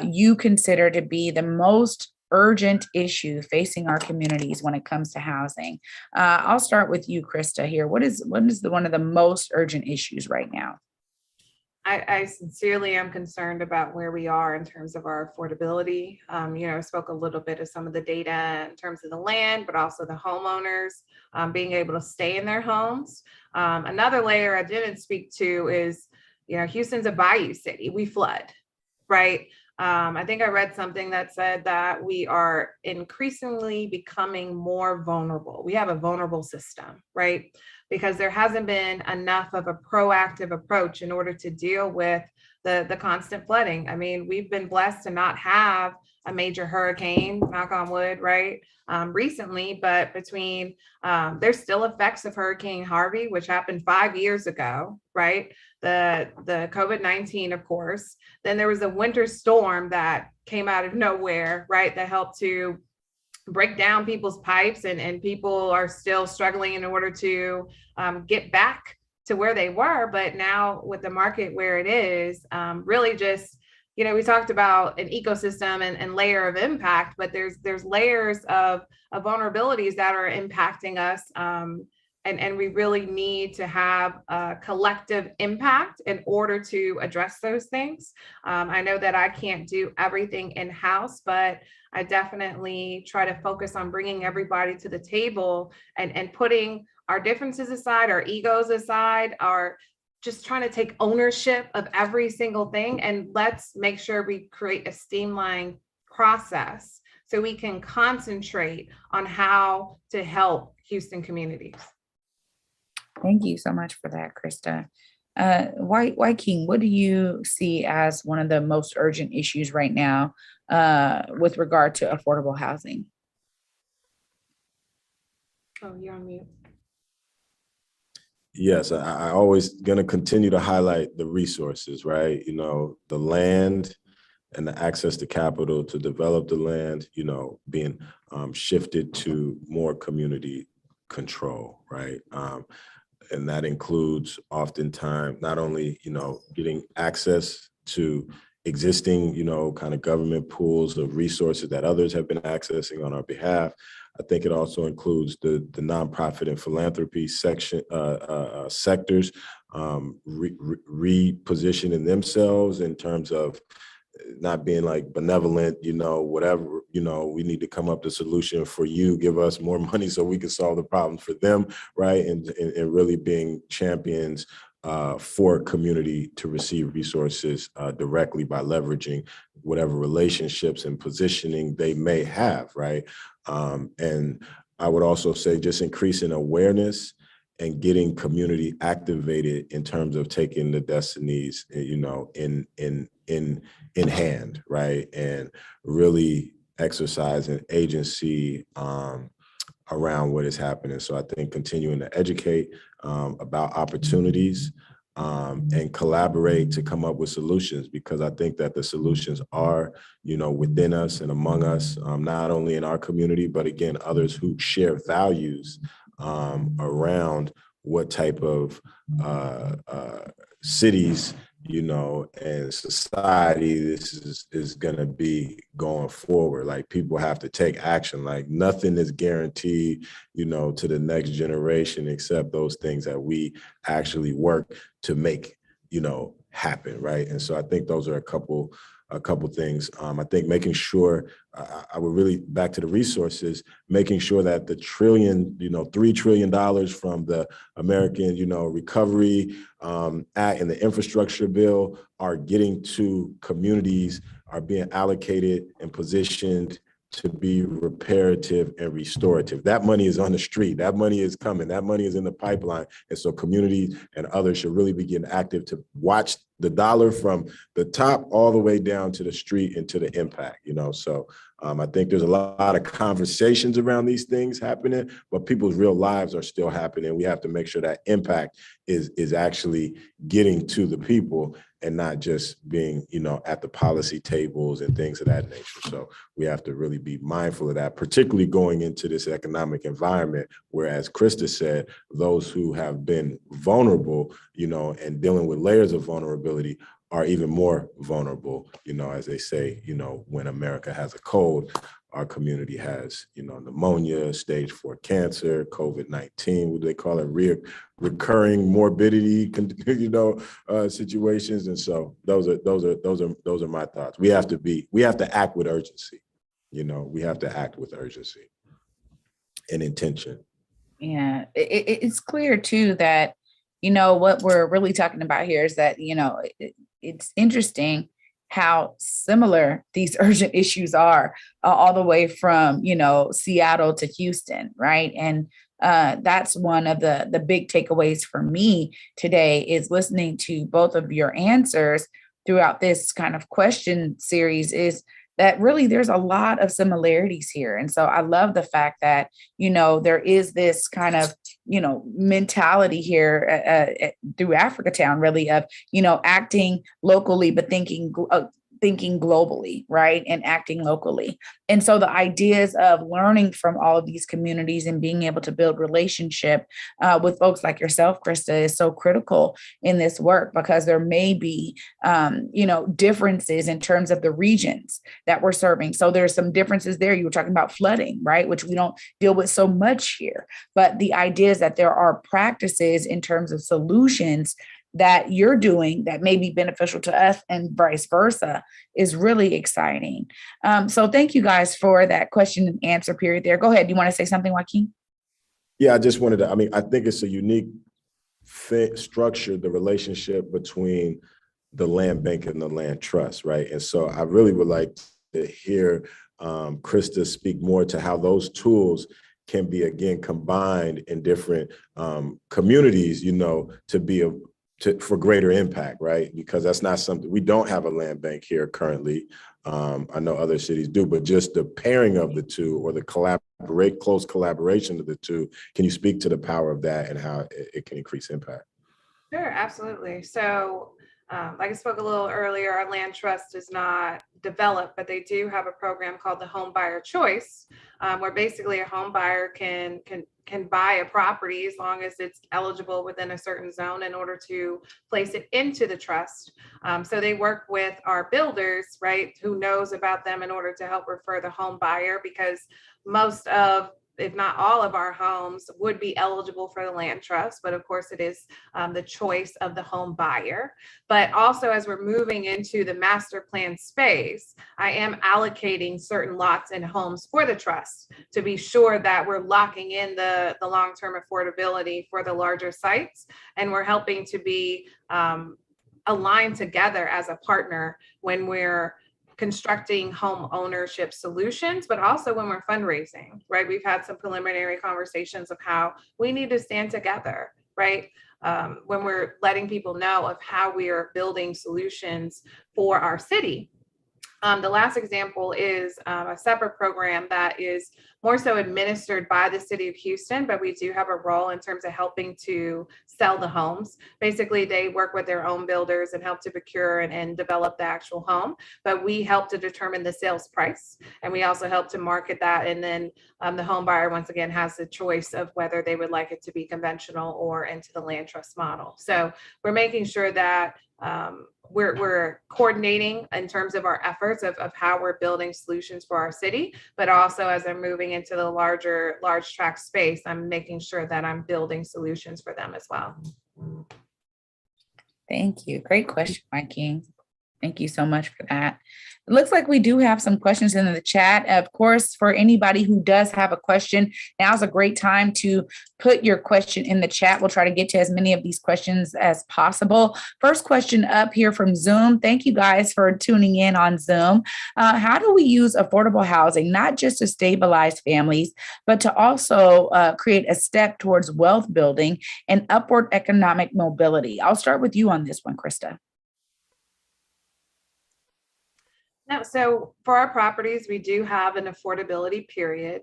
[SPEAKER 2] you consider to be the most urgent issue facing our communities when it comes to housing. I'll start with you, Christa, here. What is one of the most urgent issues right now?
[SPEAKER 3] I sincerely am concerned about where we are in terms of our affordability. I spoke a little bit of some of the data in terms of the land, but also the homeowners being able to stay in their homes. Another layer I didn't speak to is, Houston's a bayou city. We flood, right? I think I read something that said that we are increasingly becoming more vulnerable. We have a vulnerable system, right? Because there hasn't been enough of a proactive approach in order to deal with the constant flooding. I mean, we've been blessed to not have a major hurricane, knock on wood, right? Recently, but there's still effects of Hurricane Harvey, which happened 5 years ago, right? The COVID-19, of course. Then there was a winter storm that came out of nowhere, right? That helped to break down people's pipes, and people are still struggling in order to get back to where they were. But now with the market where it is, really just, we talked about an ecosystem and layer of impact, but there's layers of vulnerabilities that are impacting us. And we really need to have a collective impact in order to address those things. I know that I can't do everything in-house, but I definitely try to focus on bringing everybody to the table and putting our differences aside, our egos aside, our just trying to take ownership of every single thing. And let's make sure we create a streamlined process so we can concentrate on how to help Houston communities.
[SPEAKER 2] Thank you so much for that, Christa. Wyking, what do you see as one of the most urgent issues right now with regard to affordable housing?
[SPEAKER 3] Oh, you're on mute.
[SPEAKER 4] Yes, I always going to continue to highlight the resources, right? The land and the access to capital to develop the land, being shifted to more community control, right? And that includes oftentimes not only, getting access to existing, kind of government pools of resources that others have been accessing on our behalf. I think it also includes the nonprofit and philanthropy sectors repositioning themselves in terms of not being like benevolent, whatever, we need to come up with a solution for you, give us more money so we can solve the problems for them, right? And really being champions for community to receive resources directly by leveraging whatever relationships and positioning they may have, right? And I would also say just increasing awareness and getting community activated in terms of taking the destinies, in hand, right? And really exercising agency around what is happening. So I think continuing to educate about opportunities and collaborate to come up with solutions, because I think that the solutions are, within us and among us, not only in our community, but again, others who share values around what type of cities, and society this is going to be going forward. Like, people have to take action. Like, nothing is guaranteed, to the next generation except those things that we actually work to make, happen, right? And so I think those are a couple things. I think making sure, I would really, back to the resources, making sure that the $3 trillion from the American, Recovery Act and the infrastructure bill are getting to communities, are being allocated and positioned to be reparative and restorative. That money is on the street. That money is coming. That money is in the pipeline. And so communities and others should really be getting active to watch the dollar from the top all the way down to the street and to the impact, So I think there's a lot of conversations around these things happening, but people's real lives are still happening. We have to make sure that impact is actually getting to the people and not just being, at the policy tables and things of that nature. So we have to really be mindful of that, particularly going into this economic environment, where, as Christa said, those who have been vulnerable, and dealing with layers of vulnerability are even more vulnerable, as they say, when America has a cold, our community has, pneumonia, stage 4 cancer, COVID-19, what do they call it, recurring morbidity, situations. And so those are my thoughts. We have to act with urgency. We have to act with urgency and intention.
[SPEAKER 2] Yeah, it's clear too that, what we're really talking about here is that, it's interesting how similar these urgent issues are, all the way from, Seattle to Houston, right? And that's one of the big takeaways for me today, is listening to both of your answers throughout this kind of question series, is that really there's a lot of similarities here. And so I love the fact that, there is this kind of, mentality here through Africatown, really, of, acting locally, but thinking globally, right? And acting locally. And so the ideas of learning from all of these communities and being able to build relationship with folks like yourself, Christa, is so critical in this work, because there may be, differences in terms of the regions that we're serving. So there's some differences there. You were talking about flooding, right? Which we don't deal with so much here. But the idea is that there are practices in terms of solutions that you're doing that may be beneficial to us and vice versa is really exciting. So thank you guys for that question and answer period there. Go ahead. Do you want to say something, Wyking?
[SPEAKER 4] Yeah, I just wanted to, I think it's a unique structure, the relationship between the land bank and the land trust, right? And so I really would like to hear Christa speak more to how those tools can be, again, combined in different communities, to be for greater impact, right? Because that's not something, we don't have a land bank here currently. I know other cities do, but just the pairing of the two, or the close collaboration of the two, can you speak to the power of that and how it can increase impact?
[SPEAKER 3] Sure, absolutely. So like I spoke a little earlier, our land trust is not developed, but they do have a program called the Home Buyer Choice, where basically a home buyer can buy a property as long as it's eligible within a certain zone in order to place it into the trust. So they work with our builders, right, who knows about them in order to help refer the home buyer, because most of if not all of our homes would be eligible for the land trust, but of course it is the choice of the home buyer. But also as we're moving into the master plan space, I am allocating certain lots and homes for the trust to be sure that we're locking in the long-term affordability for the larger sites. And we're helping to be aligned together as a partner when we're constructing home ownership solutions, but also when we're fundraising, right? We've had some preliminary conversations of how we need to stand together, right? When we're letting people know of how we are building solutions for our city. The last example is a separate program that is more so administered by the city of Houston, but we do have a role in terms of helping to sell the homes. Basically, they work with their own builders and help to procure and develop the actual home, but we help to determine the sales price. And we also help to market that. And then the home buyer, once again, has the choice of whether they would like it to be conventional or into the land trust model. So we're making sure that we're coordinating in terms of our efforts of how we're building solutions for our city, but also as I'm moving into the large tract space, I'm making sure that I'm building solutions for them as well.
[SPEAKER 2] Thank you. Great question, Wyking. Thank you so much for that. It looks like we do have some questions in the chat. Of course, for anybody who does have a question, now's a great time to put your question in the chat. We'll try to get to as many of these questions as possible. First question up here from Zoom. Thank you guys for tuning in on Zoom. How do we use affordable housing, not just to stabilize families, but to also create a step towards wealth building and upward economic mobility? I'll start with you on this one, Christa.
[SPEAKER 3] No, so for our properties, we do have an affordability period.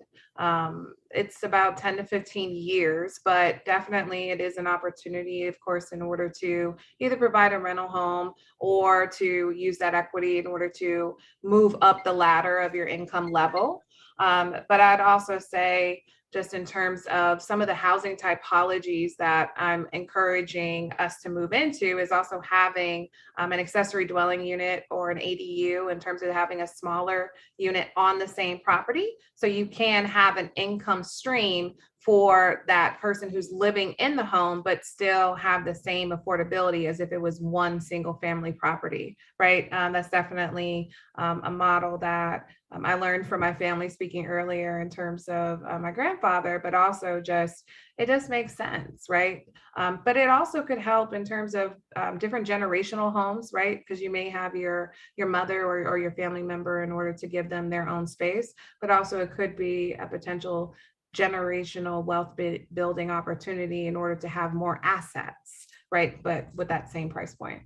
[SPEAKER 3] It's about 10 to 15 years, but definitely it is an opportunity, of course, in order to either provide a rental home or to use that equity in order to move up the ladder of your income level. But I'd also say, just in terms of some of the housing typologies that I'm encouraging us to move into, is also having an accessory dwelling unit or an ADU, in terms of having a smaller unit on the same property. So you can have an income stream for that person who's living in the home, but still have the same affordability as if it was one single family property, right? That's definitely a model that I learned from my family, speaking earlier, in terms of my grandfather, but also just, it just makes sense, right? But it also could help in terms of different generational homes, right? Because you may have your mother or your family member in order to give them their own space, but also it could be a potential generational wealth building opportunity in order to have more assets, right? But with that same price point.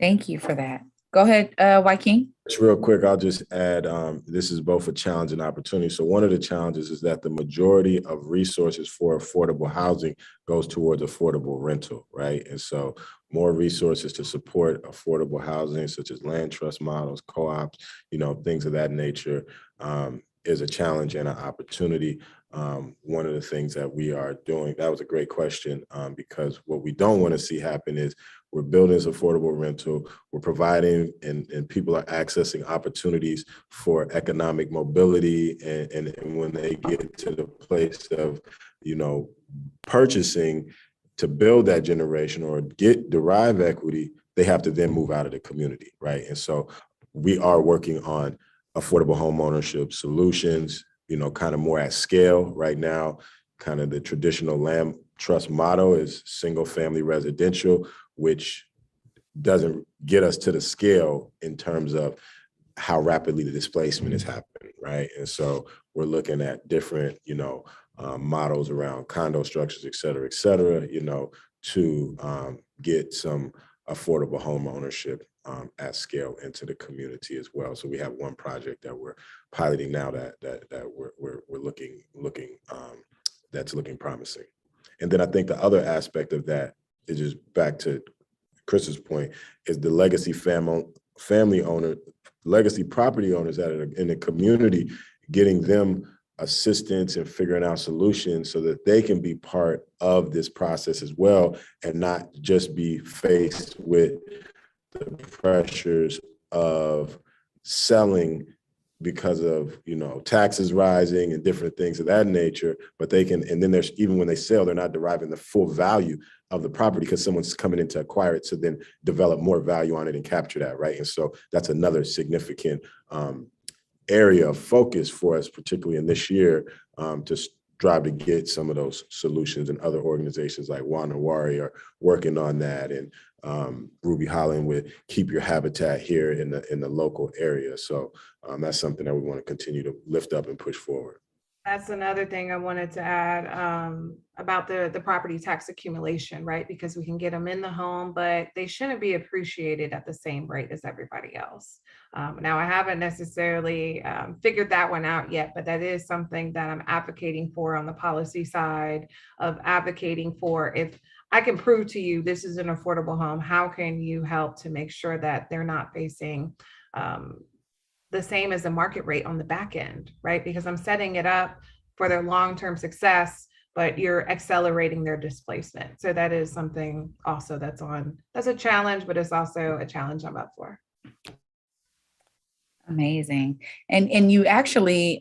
[SPEAKER 2] Thank you for that. Go ahead, Wyking.
[SPEAKER 4] Just real quick, I'll just add, this is both a challenge and opportunity. So one of the challenges is that the majority of resources for affordable housing goes towards affordable rental, right? And so more resources to support affordable housing, such as land trust models, co-ops, things of that nature, is a challenge and an opportunity. One of the things that we are doing, that was a great question, because what we don't want to see happen is we're building this affordable rental, we're providing, and people are accessing opportunities for economic mobility. And when they get to the place of, purchasing to build that generation or derive equity, they have to then move out of the community, right? And so we are working on affordable home ownership solutions, kind of more at scale right now. Kind of the traditional land trust model is single family residential, which doesn't get us to the scale in terms of how rapidly the displacement is happening, right? And so we're looking at different, models around condo structures, et cetera, to get some affordable home ownership at scale into the community as well. So we have one project that we're piloting now that we're looking that's looking promising. And then I think the other aspect of that is just back to Chris's point, is the legacy property owners that are in the community, getting them assistance and figuring out solutions so that they can be part of this process as well, and not just be faced with the pressures of selling because of, taxes rising and different things of that nature, but they can, and then there's, even when they sell, they're not deriving the full value of the property because someone's coming in to acquire it to then develop more value on it and capture that, right? And so that's another significant area of focus for us, particularly in this year, to strive to get some of those solutions, and other organizations like Wanawari are working on that, and Ruby Holland with Keep Your Habitat here in the local area. So that's something that we want to continue to lift up and push forward.
[SPEAKER 3] That's another thing I wanted to add about the property tax accumulation, right? Because we can get them in the home, but they shouldn't be appreciated at the same rate as everybody else. Now, I haven't necessarily figured that one out yet, but that is something that I'm advocating for on the policy side of advocating for. If I can prove to you this is an affordable home, how can you help to make sure that they're not facing the same as the market rate on the back end, right? Because I'm setting it up for their long-term success, but you're accelerating their displacement. So that is something also that's a challenge, but it's also a challenge I'm up for.
[SPEAKER 2] Amazing. And you actually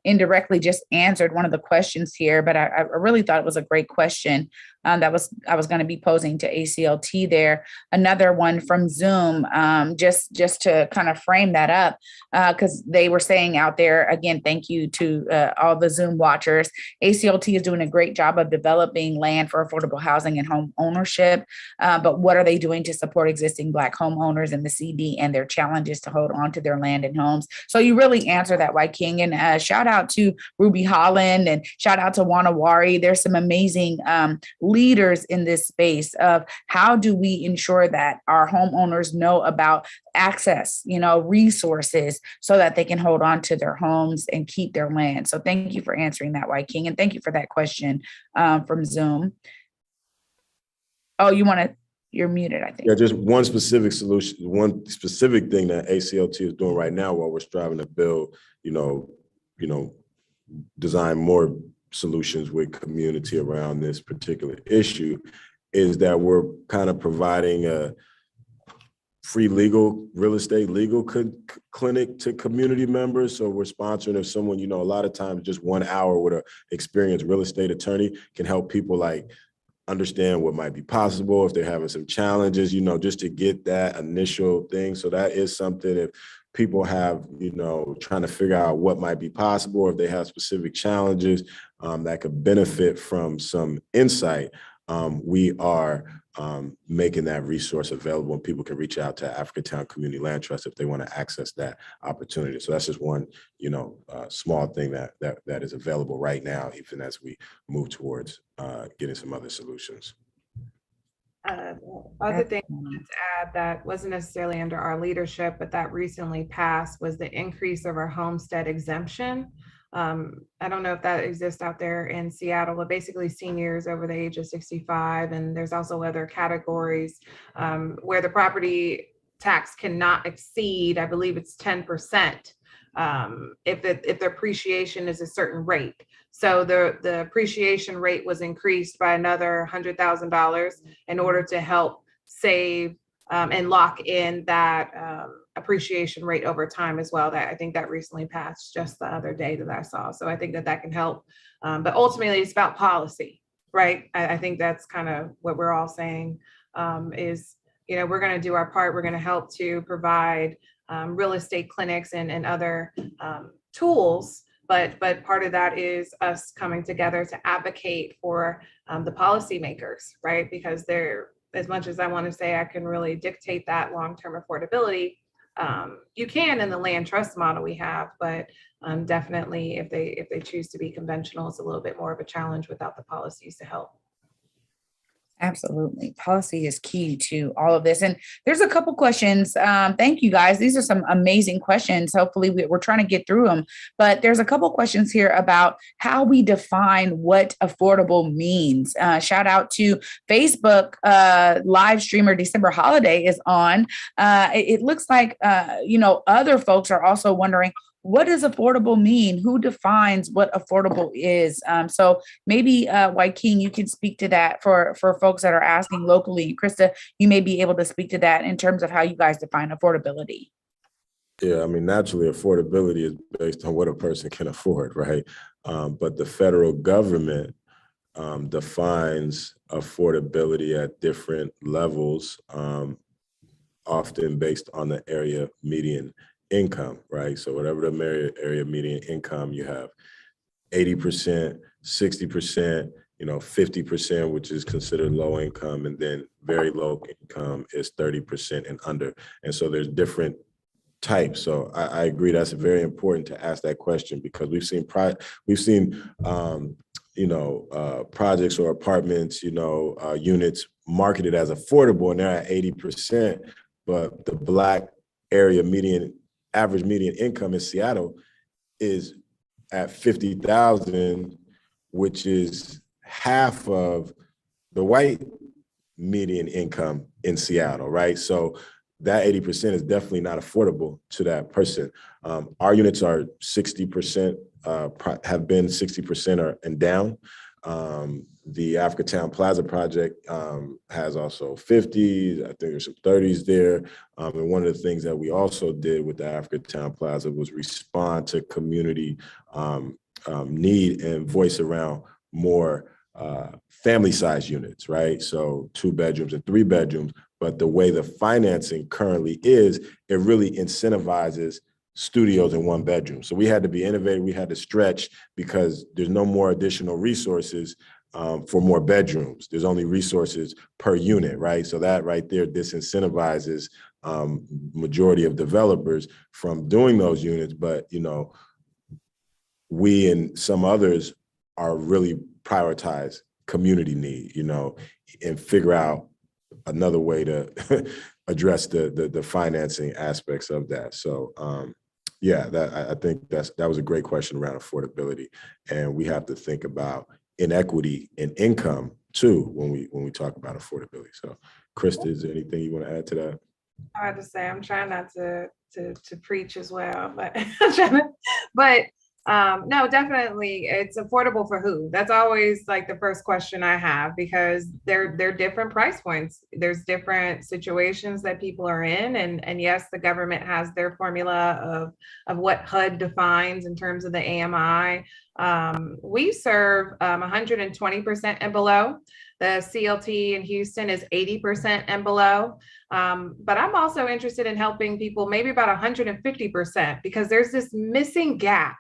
[SPEAKER 2] indirectly just answered one of the questions here, but I really thought it was a great question that I was going to be posing to ACLT there. Another one from Zoom, just to kind of frame that up, because they were saying out there, again, thank you to all the Zoom watchers. ACLT is doing a great job of developing land for affordable housing and home ownership. But what are they doing to support existing Black homeowners in the CD and their challenges to hold on to their land and homes? So you really answer that, Wyking. And shout out to Ruby Holland and shout out to Wanawari. There's some amazing leaders in this space of how do we ensure that our homeowners know about access, resources so that they can hold on to their homes and keep their land. So thank you for answering that, Wyking. And thank you for that question from Zoom. Oh, you're muted, I think.
[SPEAKER 4] Yeah, just one specific solution, one specific thing that ACLT is doing right now while we're striving to build, design more solutions with community around this particular issue, is that we're kind of providing a free real estate legal clinic to community members. So we're sponsoring, if someone, a lot of times just 1 hour with an experienced real estate attorney can help people understand what might be possible if they're having some challenges, just to get that initial thing. So that is something, if people have, trying to figure out what might be possible, or if they have specific challenges that could benefit from some insight, we are making that resource available, and people can reach out to Africatown Community Land Trust if they want to access that opportunity. So that's just one, small thing that is available right now, even as we move towards getting some other solutions.
[SPEAKER 3] Other thing I wanted to add that wasn't necessarily under our leadership, but that recently passed, was the increase of our homestead exemption. I don't know if that exists out there in Seattle, but basically seniors over the age of 65. And there's also other categories where the property tax cannot exceed, I believe it's 10%, if the appreciation is a certain rate. So the appreciation rate was increased by another $100,000 in order to help save and lock in that appreciation rate over time as well. That I think that recently passed just the other day that I saw. So I think that can help. But ultimately, it's about policy, right? I think that's kind of what we're all saying is, we're going to do our part. We're going to help to provide real estate clinics and other tools. But part of that is us coming together to advocate for the policymakers, right? Because they're, as much as I want to say I can really dictate that long-term affordability, you can in the land trust model we have, but definitely if they choose to be conventional, it's a little bit more of a challenge without the policies to help.
[SPEAKER 2] Absolutely. Policy is key to all of this. And there's a couple questions. Thank you guys. These are some amazing questions. Hopefully we're trying to get through them, but there's a couple questions here about how we define what affordable means. Shout out to Facebook live streamer December Holiday is on. It looks like, other folks are also wondering, what does affordable mean? Who defines what affordable is? So maybe Wyking, you can speak to that for folks that are asking locally. Christa, you may be able to speak to that in terms of how you guys define affordability.
[SPEAKER 4] Yeah, I mean, naturally, affordability is based on what a person can afford, right? But the federal government defines affordability at different levels, often based on the area median income, right? So whatever the area median income, you have 80%, 60%, 50%, which is considered low income, and then very low income is 30% and under. And so there's different types. So I agree that's very important to ask that question, because we've seen projects or apartments, units marketed as affordable, and they're at 80%, but the Black area average median income in Seattle is at 50,000, which is half of the white median income in Seattle, right? So that 80% is definitely not affordable to that person. Our units are 60%, have been 60% and down. The Africatown Plaza project has also 50s. I think there's some 30s there. And one of the things that we also did with the Africatown Plaza was respond to community need and voice around more family-sized units, right? So 2 bedrooms and 3 bedrooms. But the way the financing currently is, it really incentivizes studios in 1 bedroom. So we had to be innovative. We had to stretch, because there's no more additional resources for more bedrooms. There's only resources per unit, right? So that right there disincentivizes majority of developers from doing those units. But, we and some others are really prioritize community need, and figure out another way to address the financing aspects of that. So I think that was a great question around affordability, and we have to think about inequity in income too when we talk about affordability. So, Christa, is there anything you want to add to that?
[SPEAKER 3] I have to say, I'm trying not to preach as well, but no, definitely, it's affordable for who? That's always like the first question I have, because they're different price points. There's different situations that people are in, and yes, the government has their formula of what HUD defines in terms of the AMI. We serve 120% and below. The CLT in Houston is 80% and below. But I'm also interested in helping people maybe about 150%, because there's this missing gap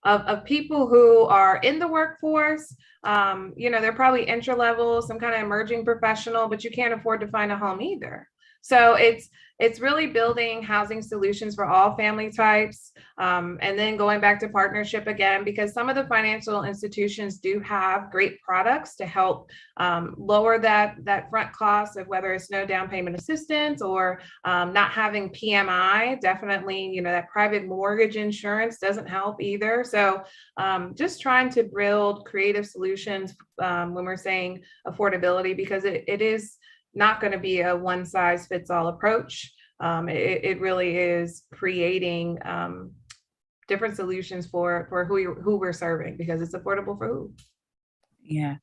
[SPEAKER 3] of people who are in the workforce. They're probably entry level, some kind of emerging professional, but you can't afford to find a home either. So it's really building housing solutions for all family types, and then going back to partnership again, because some of the financial institutions do have great products to help lower that front cost of whether it's no down payment assistance or not having PMI. Definitely, that private mortgage insurance doesn't help either. So just trying to build creative solutions when we're saying affordability, because it is not going to be a one size fits all approach. It really is creating different solutions for who we're serving, because it's affordable for who.
[SPEAKER 2] Yeah.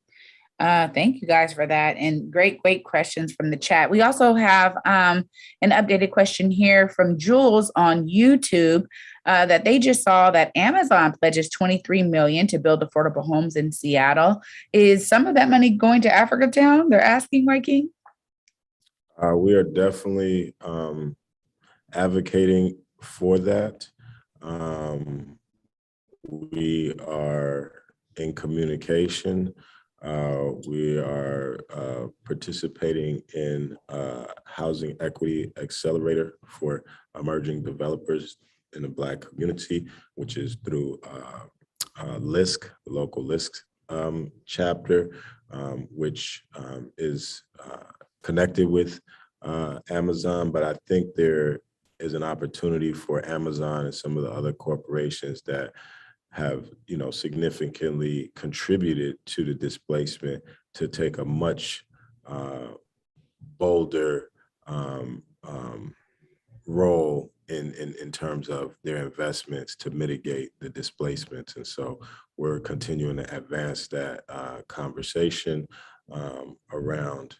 [SPEAKER 2] Thank you guys for that. And great questions from the chat. We also have an updated question here from Jules on YouTube that they just saw that Amazon pledges $23 million to build affordable homes in Seattle. Is some of that money going to Africatown? They're asking, Wyking.
[SPEAKER 4] We are definitely advocating for that. We are in communication. We are participating in Housing Equity Accelerator for emerging developers in the Black community, which is through LISC, the local LISC chapter, which is connected with Amazon. But I think there is an opportunity for Amazon and some of the other corporations that have, significantly contributed to the displacement to take a much bolder role in terms of their investments to mitigate the displacements. And so we're continuing to advance that conversation around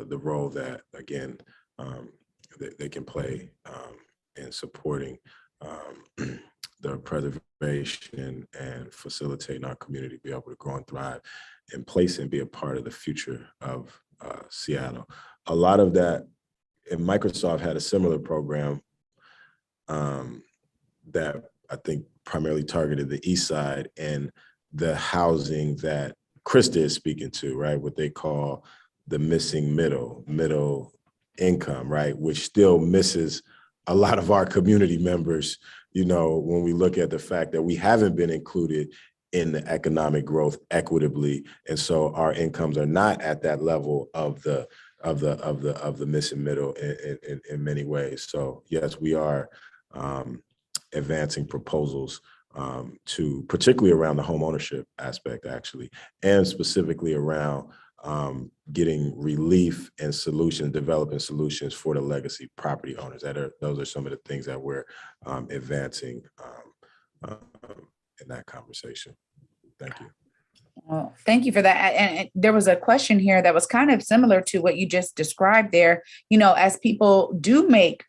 [SPEAKER 4] the role that, again, they can play in supporting the preservation and facilitating our community to be able to grow and thrive in place and be a part of the future of Seattle. A lot of that, and Microsoft had a similar program that I think primarily targeted the East Side and the housing that Christa is speaking to, right? What they call the missing middle income, right? Which still misses a lot of our community members, you know, when we look at the fact that we haven't been included in the economic growth equitably. And so our incomes are not at that level of the missing middle in many ways. So yes, we are advancing proposals to particularly around the home ownership aspect, actually, and specifically around getting relief and solutions, developing solutions for the legacy property owners. Those are some of the things that we're advancing in that conversation. Thank you.
[SPEAKER 2] Well, thank you for that. And there was a question here that was kind of similar to what you just described there. You know, as people do make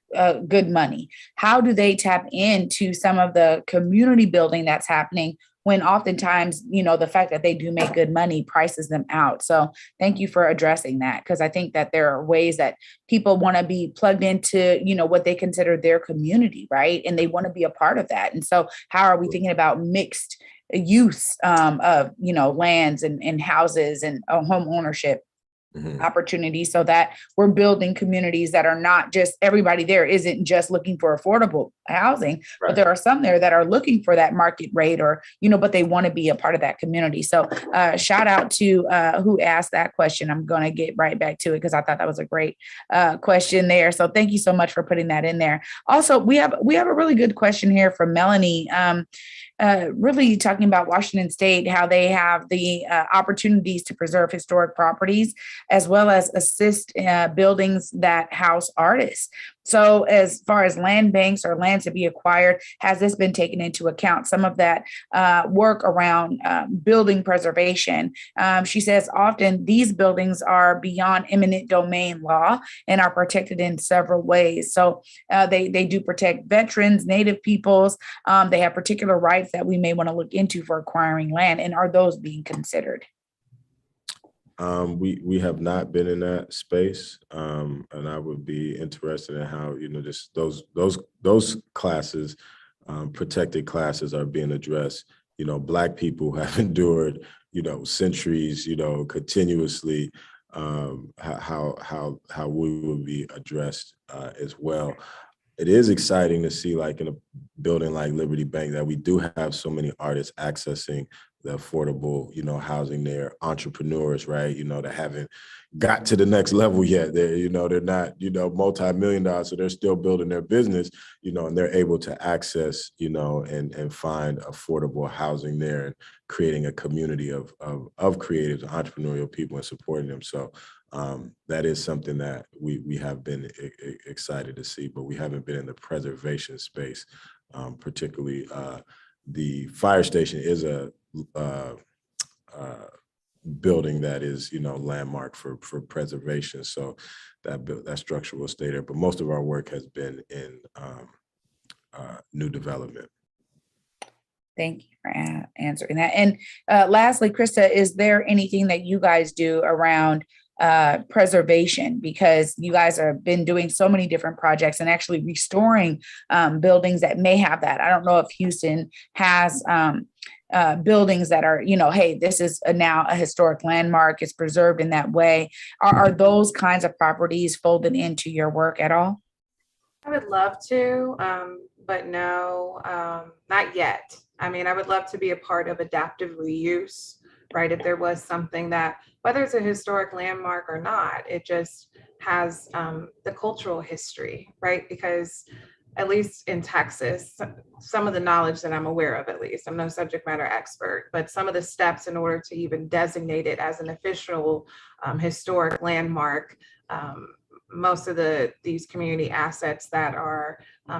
[SPEAKER 2] good money, how do they tap into some of the community building that's happening when oftentimes, you know, the fact that they do make good money prices them out? So thank you for addressing that, because I think that there are ways that people want to be plugged into, you know, what they consider their community, right? And they want to be a part of that. And so how are we thinking about mixed use of, you know, lands and houses and home ownership opportunities, so that we're building communities that are not just, everybody there isn't just looking for affordable housing, but there are some there that are looking for that market rate, or, you know, but they want to be a part of that community. So shout out to who asked that question. I'm going to get right back to it because I thought that was a great question there. So thank you so much for putting that in there. Also, we have a really good question here from Melanie. Really talking about Washington State, how they have the opportunities to preserve historic properties, as well as assist buildings that house artists. So as far as land banks or land to be acquired, has this been taken into account? Some of that work around building preservation. She says often these buildings are beyond eminent domain law and are protected in several ways. So they do protect veterans, Native peoples. They have particular rights that we may want to look into for acquiring land. And are those being considered?
[SPEAKER 4] We have not been in that space, and I would be interested in how, you know, just those classes, protected classes, are being addressed. You know, Black people have endured, you know, centuries, you know, continuously. How we will be addressed as well. It is exciting to see, like in a building like Liberty Bank, that we do have so many artists accessing the affordable, you know, housing there, entrepreneurs, right? You know, that haven't got to the next level yet. They're not, you know, multi-million dollars, so they're still building their business, you know, and they're able to access, you know, and find affordable housing there, and creating a community of creatives, entrepreneurial people, and supporting them. So that is something that we have been excited to see, but we haven't been in the preservation space, particularly. The fire station is a building that is, you know, landmark for preservation. So that structure will stay there. But most of our work has been in new development.
[SPEAKER 2] Thank you for answering that. And lastly, Christa, is there anything that you guys do around preservation, because you guys have been doing so many different projects and actually restoring buildings that may have that? I don't know if Houston has buildings that are, you know, hey, this is now a historic landmark, it's preserved in that way. Are those kinds of properties folded into your work at all?
[SPEAKER 3] I would love to, but no, not yet. I mean, I would love to be a part of adaptive reuse, right? If there was something that, whether it's a historic landmark or not, it just has the cultural history, right? Because at least in Texas, some of the knowledge that I'm aware of, at least, I'm no subject matter expert, but some of the steps in order to even designate it as an official historic landmark, most of these community assets that are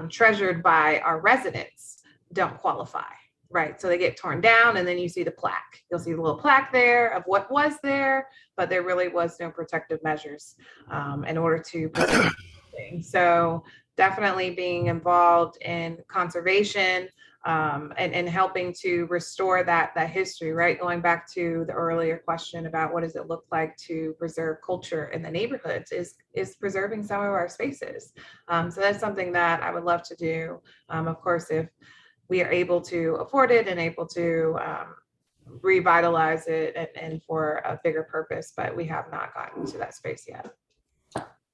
[SPEAKER 3] treasured by our residents don't qualify. Right. So they get torn down, and then you see the plaque. You'll see the little plaque there of what was there, but there really was no protective measures in order to protect So definitely being involved in conservation, and helping to restore that history, right? Going back to the earlier question about what does it look like to preserve culture in the neighborhoods is preserving some of our spaces. So that's something that I would love to do. Of course, if we are able to afford it and able to revitalize it and for a bigger purpose, but we have not gotten to that space yet.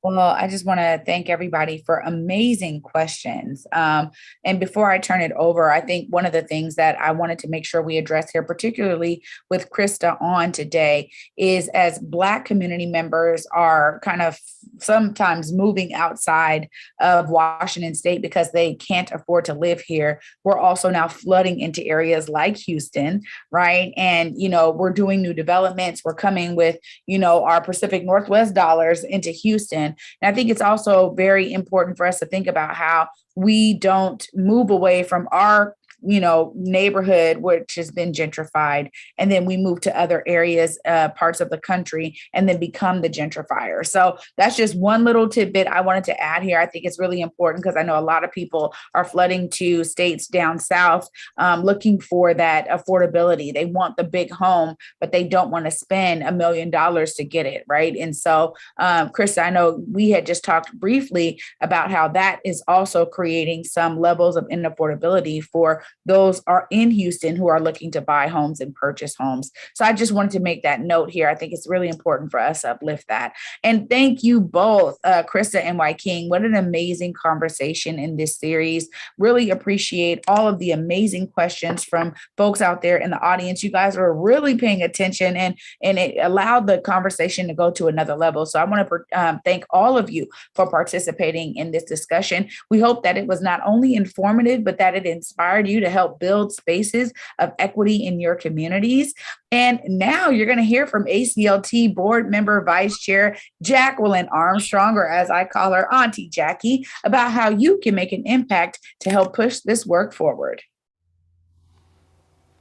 [SPEAKER 2] Well, I just want to thank everybody for amazing questions. And before I turn it over, I think one of the things that I wanted to make sure we address here, particularly with Christa on today, is as Black community members are kind of sometimes moving outside of Washington State because they can't afford to live here, we're also now flooding into areas like Houston, right? And, we're doing new developments. We're coming with, our Pacific Northwest dollars into Houston. And I think it's also very important for us to think about how we don't move away from our neighborhood, which has been gentrified, and then we move to other areas, parts of the country, and then become the gentrifier. So that's just one little tidbit I wanted to add here. I think it's really important because I know a lot of people are flooding to states down south, looking for that affordability. They want the big home, but they don't want to spend $1 million to get it, right? And so, Christa, I know we had just talked briefly about how that is also creating some levels of inaffordability for those are in Houston who are looking to buy homes and purchase homes. So I just wanted to make that note here. I think it's really important for us to uplift that. And thank you both, Christa and Wyking. What an amazing conversation in this series. Really appreciate all of the amazing questions from folks out there in the audience. You guys are really paying attention and it allowed the conversation to go to another level. So I want to thank all of you for participating in this discussion. We hope that it was not only informative, but that it inspired you to help build spaces of equity in your communities. And now you're going to hear from ACLT Board Member Vice Chair Jacqueline Armstrong, or as I call her, Auntie Jackie, about how you can make an impact to help push this work forward.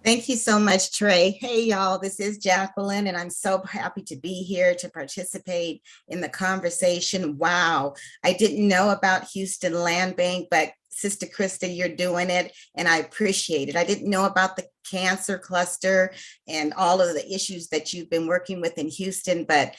[SPEAKER 5] Thank you so much, Trey. Hey, y'all, this is Jacqueline, and I'm so happy to be here to participate in the conversation. Wow, I didn't know about Houston Land Bank, but Sister Christa, you're doing it, and I appreciate it. I didn't know about the cancer cluster and all of the issues that you've been working with in Houston, but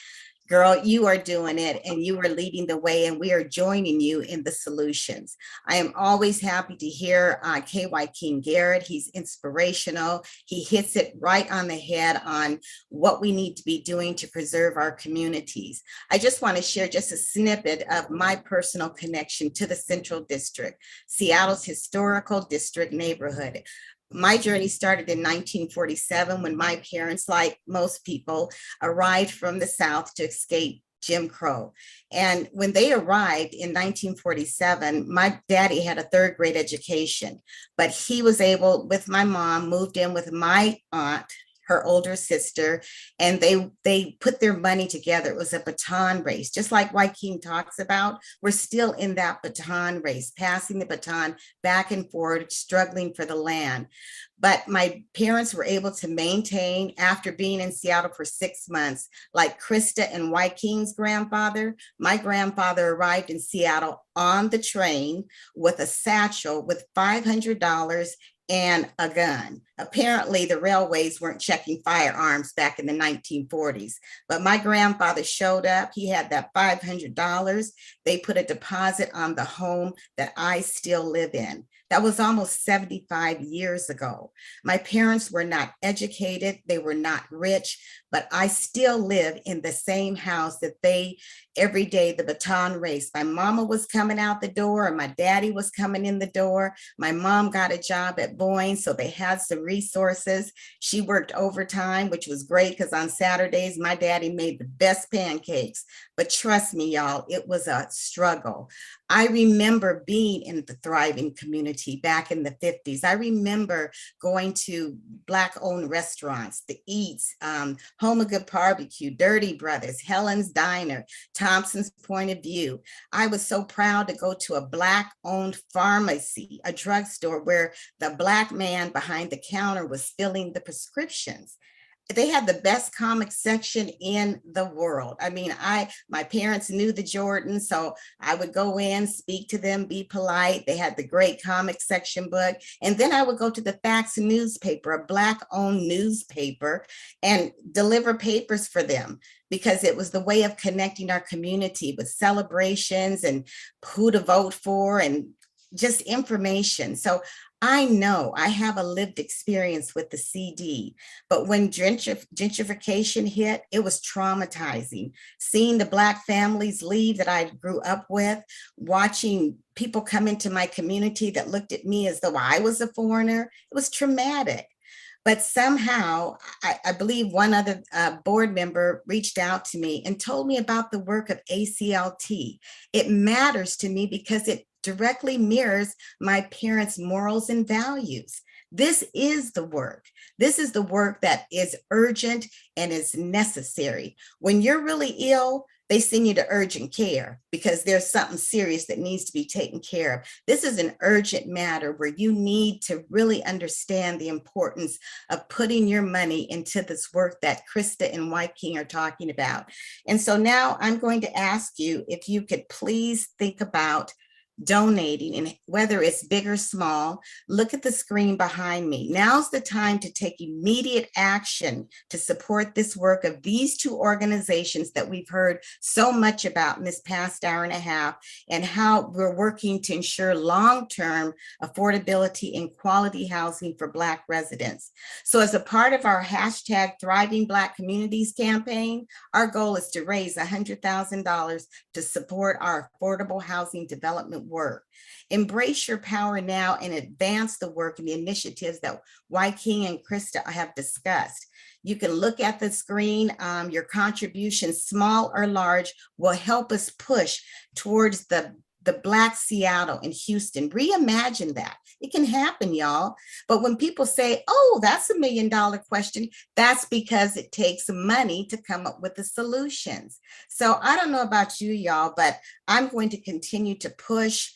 [SPEAKER 5] girl, you are doing it and you are leading the way, and we are joining you in the solutions. I am always happy to hear KY King Garrett. He's inspirational. He hits it right on the head on what we need to be doing to preserve our communities. I just want to share just a snippet of my personal connection to the Central District, Seattle's historical district neighborhood. My journey started in 1947 when my parents, like most people, arrived from the South to escape Jim Crow. And when they arrived in 1947, my daddy had a third grade education, but he was able, with my mom, moved in with my aunt, her older sister, and they put their money together. It was a baton race, just like Wyking talks about. We're still in that baton race, passing the baton back and forth, struggling for the land. But my parents were able to maintain, after being in Seattle for 6 months, like Christa and Wyking's grandfather. My grandfather arrived in Seattle on the train with a satchel with $500 and a gun. Apparently, the railways weren't checking firearms back in the 1940s, but my grandfather showed up. He had that $500. They put a deposit on the home that I still live in. That was almost 75 years ago. My parents were not educated. They were not rich, but I still live in the same house that they, every day, the baton race. My mama was coming out the door and my daddy was coming in the door. My mom got a job at Boeing, so they had some resources. She worked overtime, which was great because on Saturdays, my daddy made the best pancakes. But trust me, y'all, it was a struggle. I remember being in the thriving community back in the 50s. I remember going to Black-owned restaurants, the Eats, Home of Good Barbecue, Dirty Brothers, Helen's Diner, Thompson's Point of View. I was so proud to go to a Black-owned pharmacy, a drugstore where the Black man behind the counter was filling the prescriptions. they had the best comic section in the world. I mean, my parents knew the Jordans, so I would go in, speak to them, be polite. They had the great comic section book. And then I would go to the Facts newspaper, a Black-owned newspaper, and deliver papers for them, because it was the way of connecting our community with celebrations and who to vote for and just information. So I know I have a lived experience with the CD, but when gentrification hit, it was traumatizing. Seeing the Black families leave that I grew up with, watching people come into my community that looked at me as though I was a foreigner, it was traumatic. But somehow, I believe one other board member reached out to me and told me about the work of ACLT. It matters to me because it directly mirrors my parents' morals and values. This is the work. This is the work that is urgent and is necessary. When you're really ill, they send you to urgent care because there's something serious that needs to be taken care of. This is an urgent matter where you need to really understand the importance of putting your money into this work that Christa and Wyking are talking about. And so now I'm going to ask you if you could please think about donating, and whether it's big or small. Look at the screen behind me. Now's the time to take immediate action to support this work of these two organizations that we've heard so much about in this past hour and a half, and how we're working to ensure long-term affordability and quality housing for Black residents. So as a part of our hashtag Thriving Black Communities campaign, our goal is to raise $100,000 to support our affordable housing development work. Embrace your power now and advance the work and the initiatives that Wyking and Christa have discussed. You can look at the screen. Your contribution, small or large, will help us push towards the Black Seattle and Houston. Reimagine that. It can happen, y'all. But when people say, oh, that's $1 million question, that's because it takes money to come up with the solutions. So I don't know about you, y'all, but I'm going to continue to push.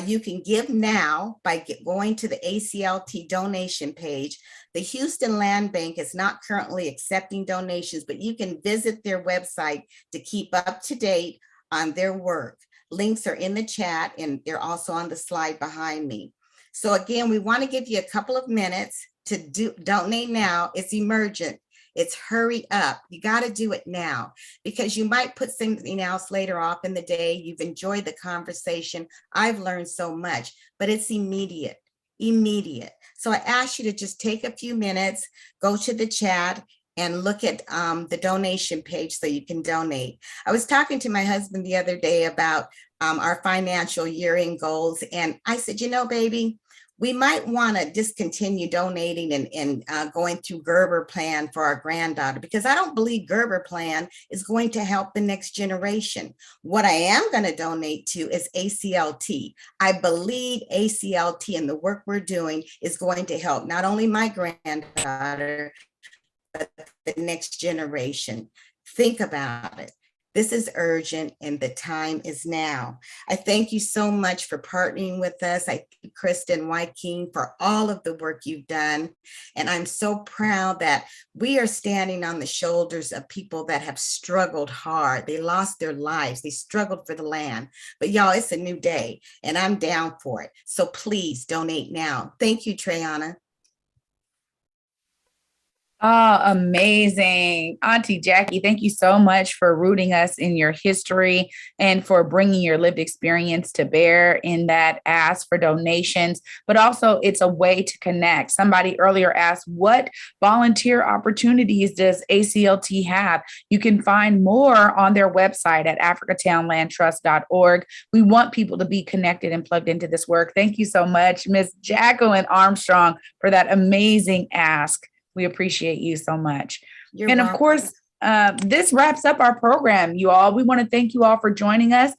[SPEAKER 5] You can give now by going to the ACLT donation page. The Houston Land Bank is not currently accepting donations, but you can visit their website to keep up to date on their work. Links are in the chat and they're also on the slide behind me. So again, we want to give you a couple of minutes to donate now. It's emergent. It's hurry up. You got to do it now, because you might put something else later off in the day. You've enjoyed the conversation. I've learned so much, but it's immediate. So I ask you to just take a few minutes, go to the chat, and look at the donation page so you can donate. I was talking to my husband the other day about our financial year-end goals. And I said, you know, baby, we might want to discontinue donating and going through Gerber Plan for our granddaughter, because I don't believe Gerber Plan is going to help the next generation. What I am going to donate to is ACLT. I believe ACLT and the work we're doing is going to help not only my granddaughter, but the next generation. Think about it. This is urgent and the time is now. I thank you so much for partnering with us. I thank Christa and Wyking for all of the work you've done. And I'm so proud that we are standing on the shoulders of people that have struggled hard. They lost their lives. They struggled for the land. But y'all, it's a new day and I'm down for it. So please donate now. Thank you, Trayana.
[SPEAKER 2] Oh, amazing. Auntie Jackie, thank you so much for rooting us in your history and for bringing your lived experience to bear in that ask for donations, but also it's a way to connect. Somebody earlier asked, what volunteer opportunities does ACLT have? You can find more on their website at africatownlandtrust.org. We want people to be connected and plugged into this work. Thank you so much, Ms. Jacqueline Armstrong, for that amazing ask. We appreciate you so much.
[SPEAKER 5] You're
[SPEAKER 2] and
[SPEAKER 5] welcome.
[SPEAKER 2] of course, this wraps up our program, you all. We want to thank you all for joining us.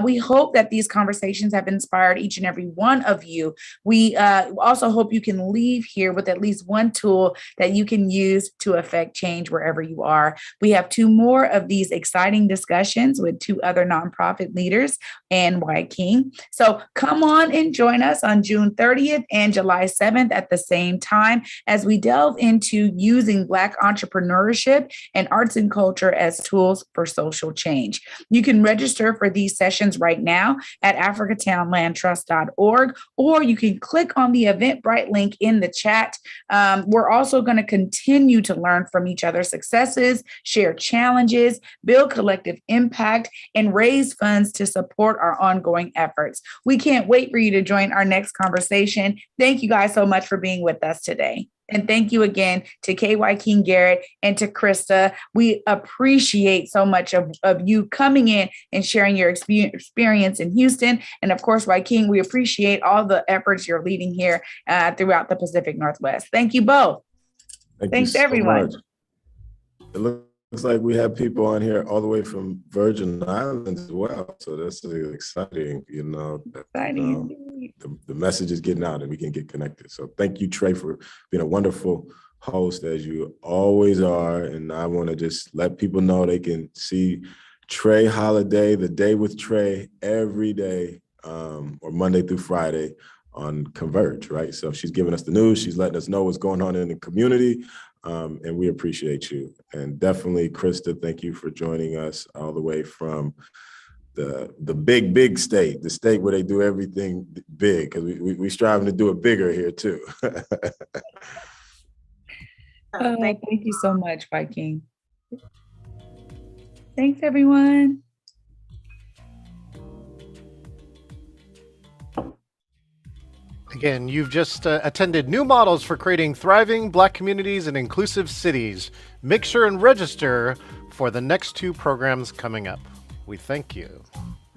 [SPEAKER 2] We hope that these conversations have inspired each and every one of you. We also hope you can leave here with at least one tool that you can use to affect change wherever you are. We have 2 more of these exciting discussions with 2 other nonprofit leaders and Wyking. So come on and join us on June 30th and July 7th at the same time as we delve into using Black entrepreneurship and arts and culture as tools for social change. You can register for these sessions right now at africatownlandtrust.org, or you can click on the Eventbrite link in the chat. We're also going to continue to learn from each other's successes, share challenges, build collective impact, and raise funds to support our ongoing efforts. We can't wait for you to join our next conversation. Thank you guys so much for being with us today. And thank you again to Wyking, Garrett, and to Christa. We appreciate so much of you coming in and sharing your experience in Houston. And of course, Wyking, we appreciate all the efforts you're leading here throughout the Pacific Northwest. Thank you both. Thanks
[SPEAKER 4] so
[SPEAKER 2] everyone.
[SPEAKER 4] much. It looks like we have people on here all the way from Virgin Islands as well. So that's exciting, the message is getting out and we can get connected. So thank you, Trey, for being a wonderful host as you always are. And I want to just let people know they can see Trey Holiday, The Day with Trey, every day or Monday through Friday on Converge, right? So she's giving us the news. She's letting us know what's going on in the community. And we appreciate you. And definitely, Christa, thank you for joining us all the way from the big state, the state where they do everything big, because we striving to do it bigger here too.
[SPEAKER 2] Thank you so much, Wyking. Thanks, everyone.
[SPEAKER 1] Again, you've just attended New Models for Creating Thriving Black Communities and Inclusive Cities. Make sure and register for the next 2 programs coming up. We thank you.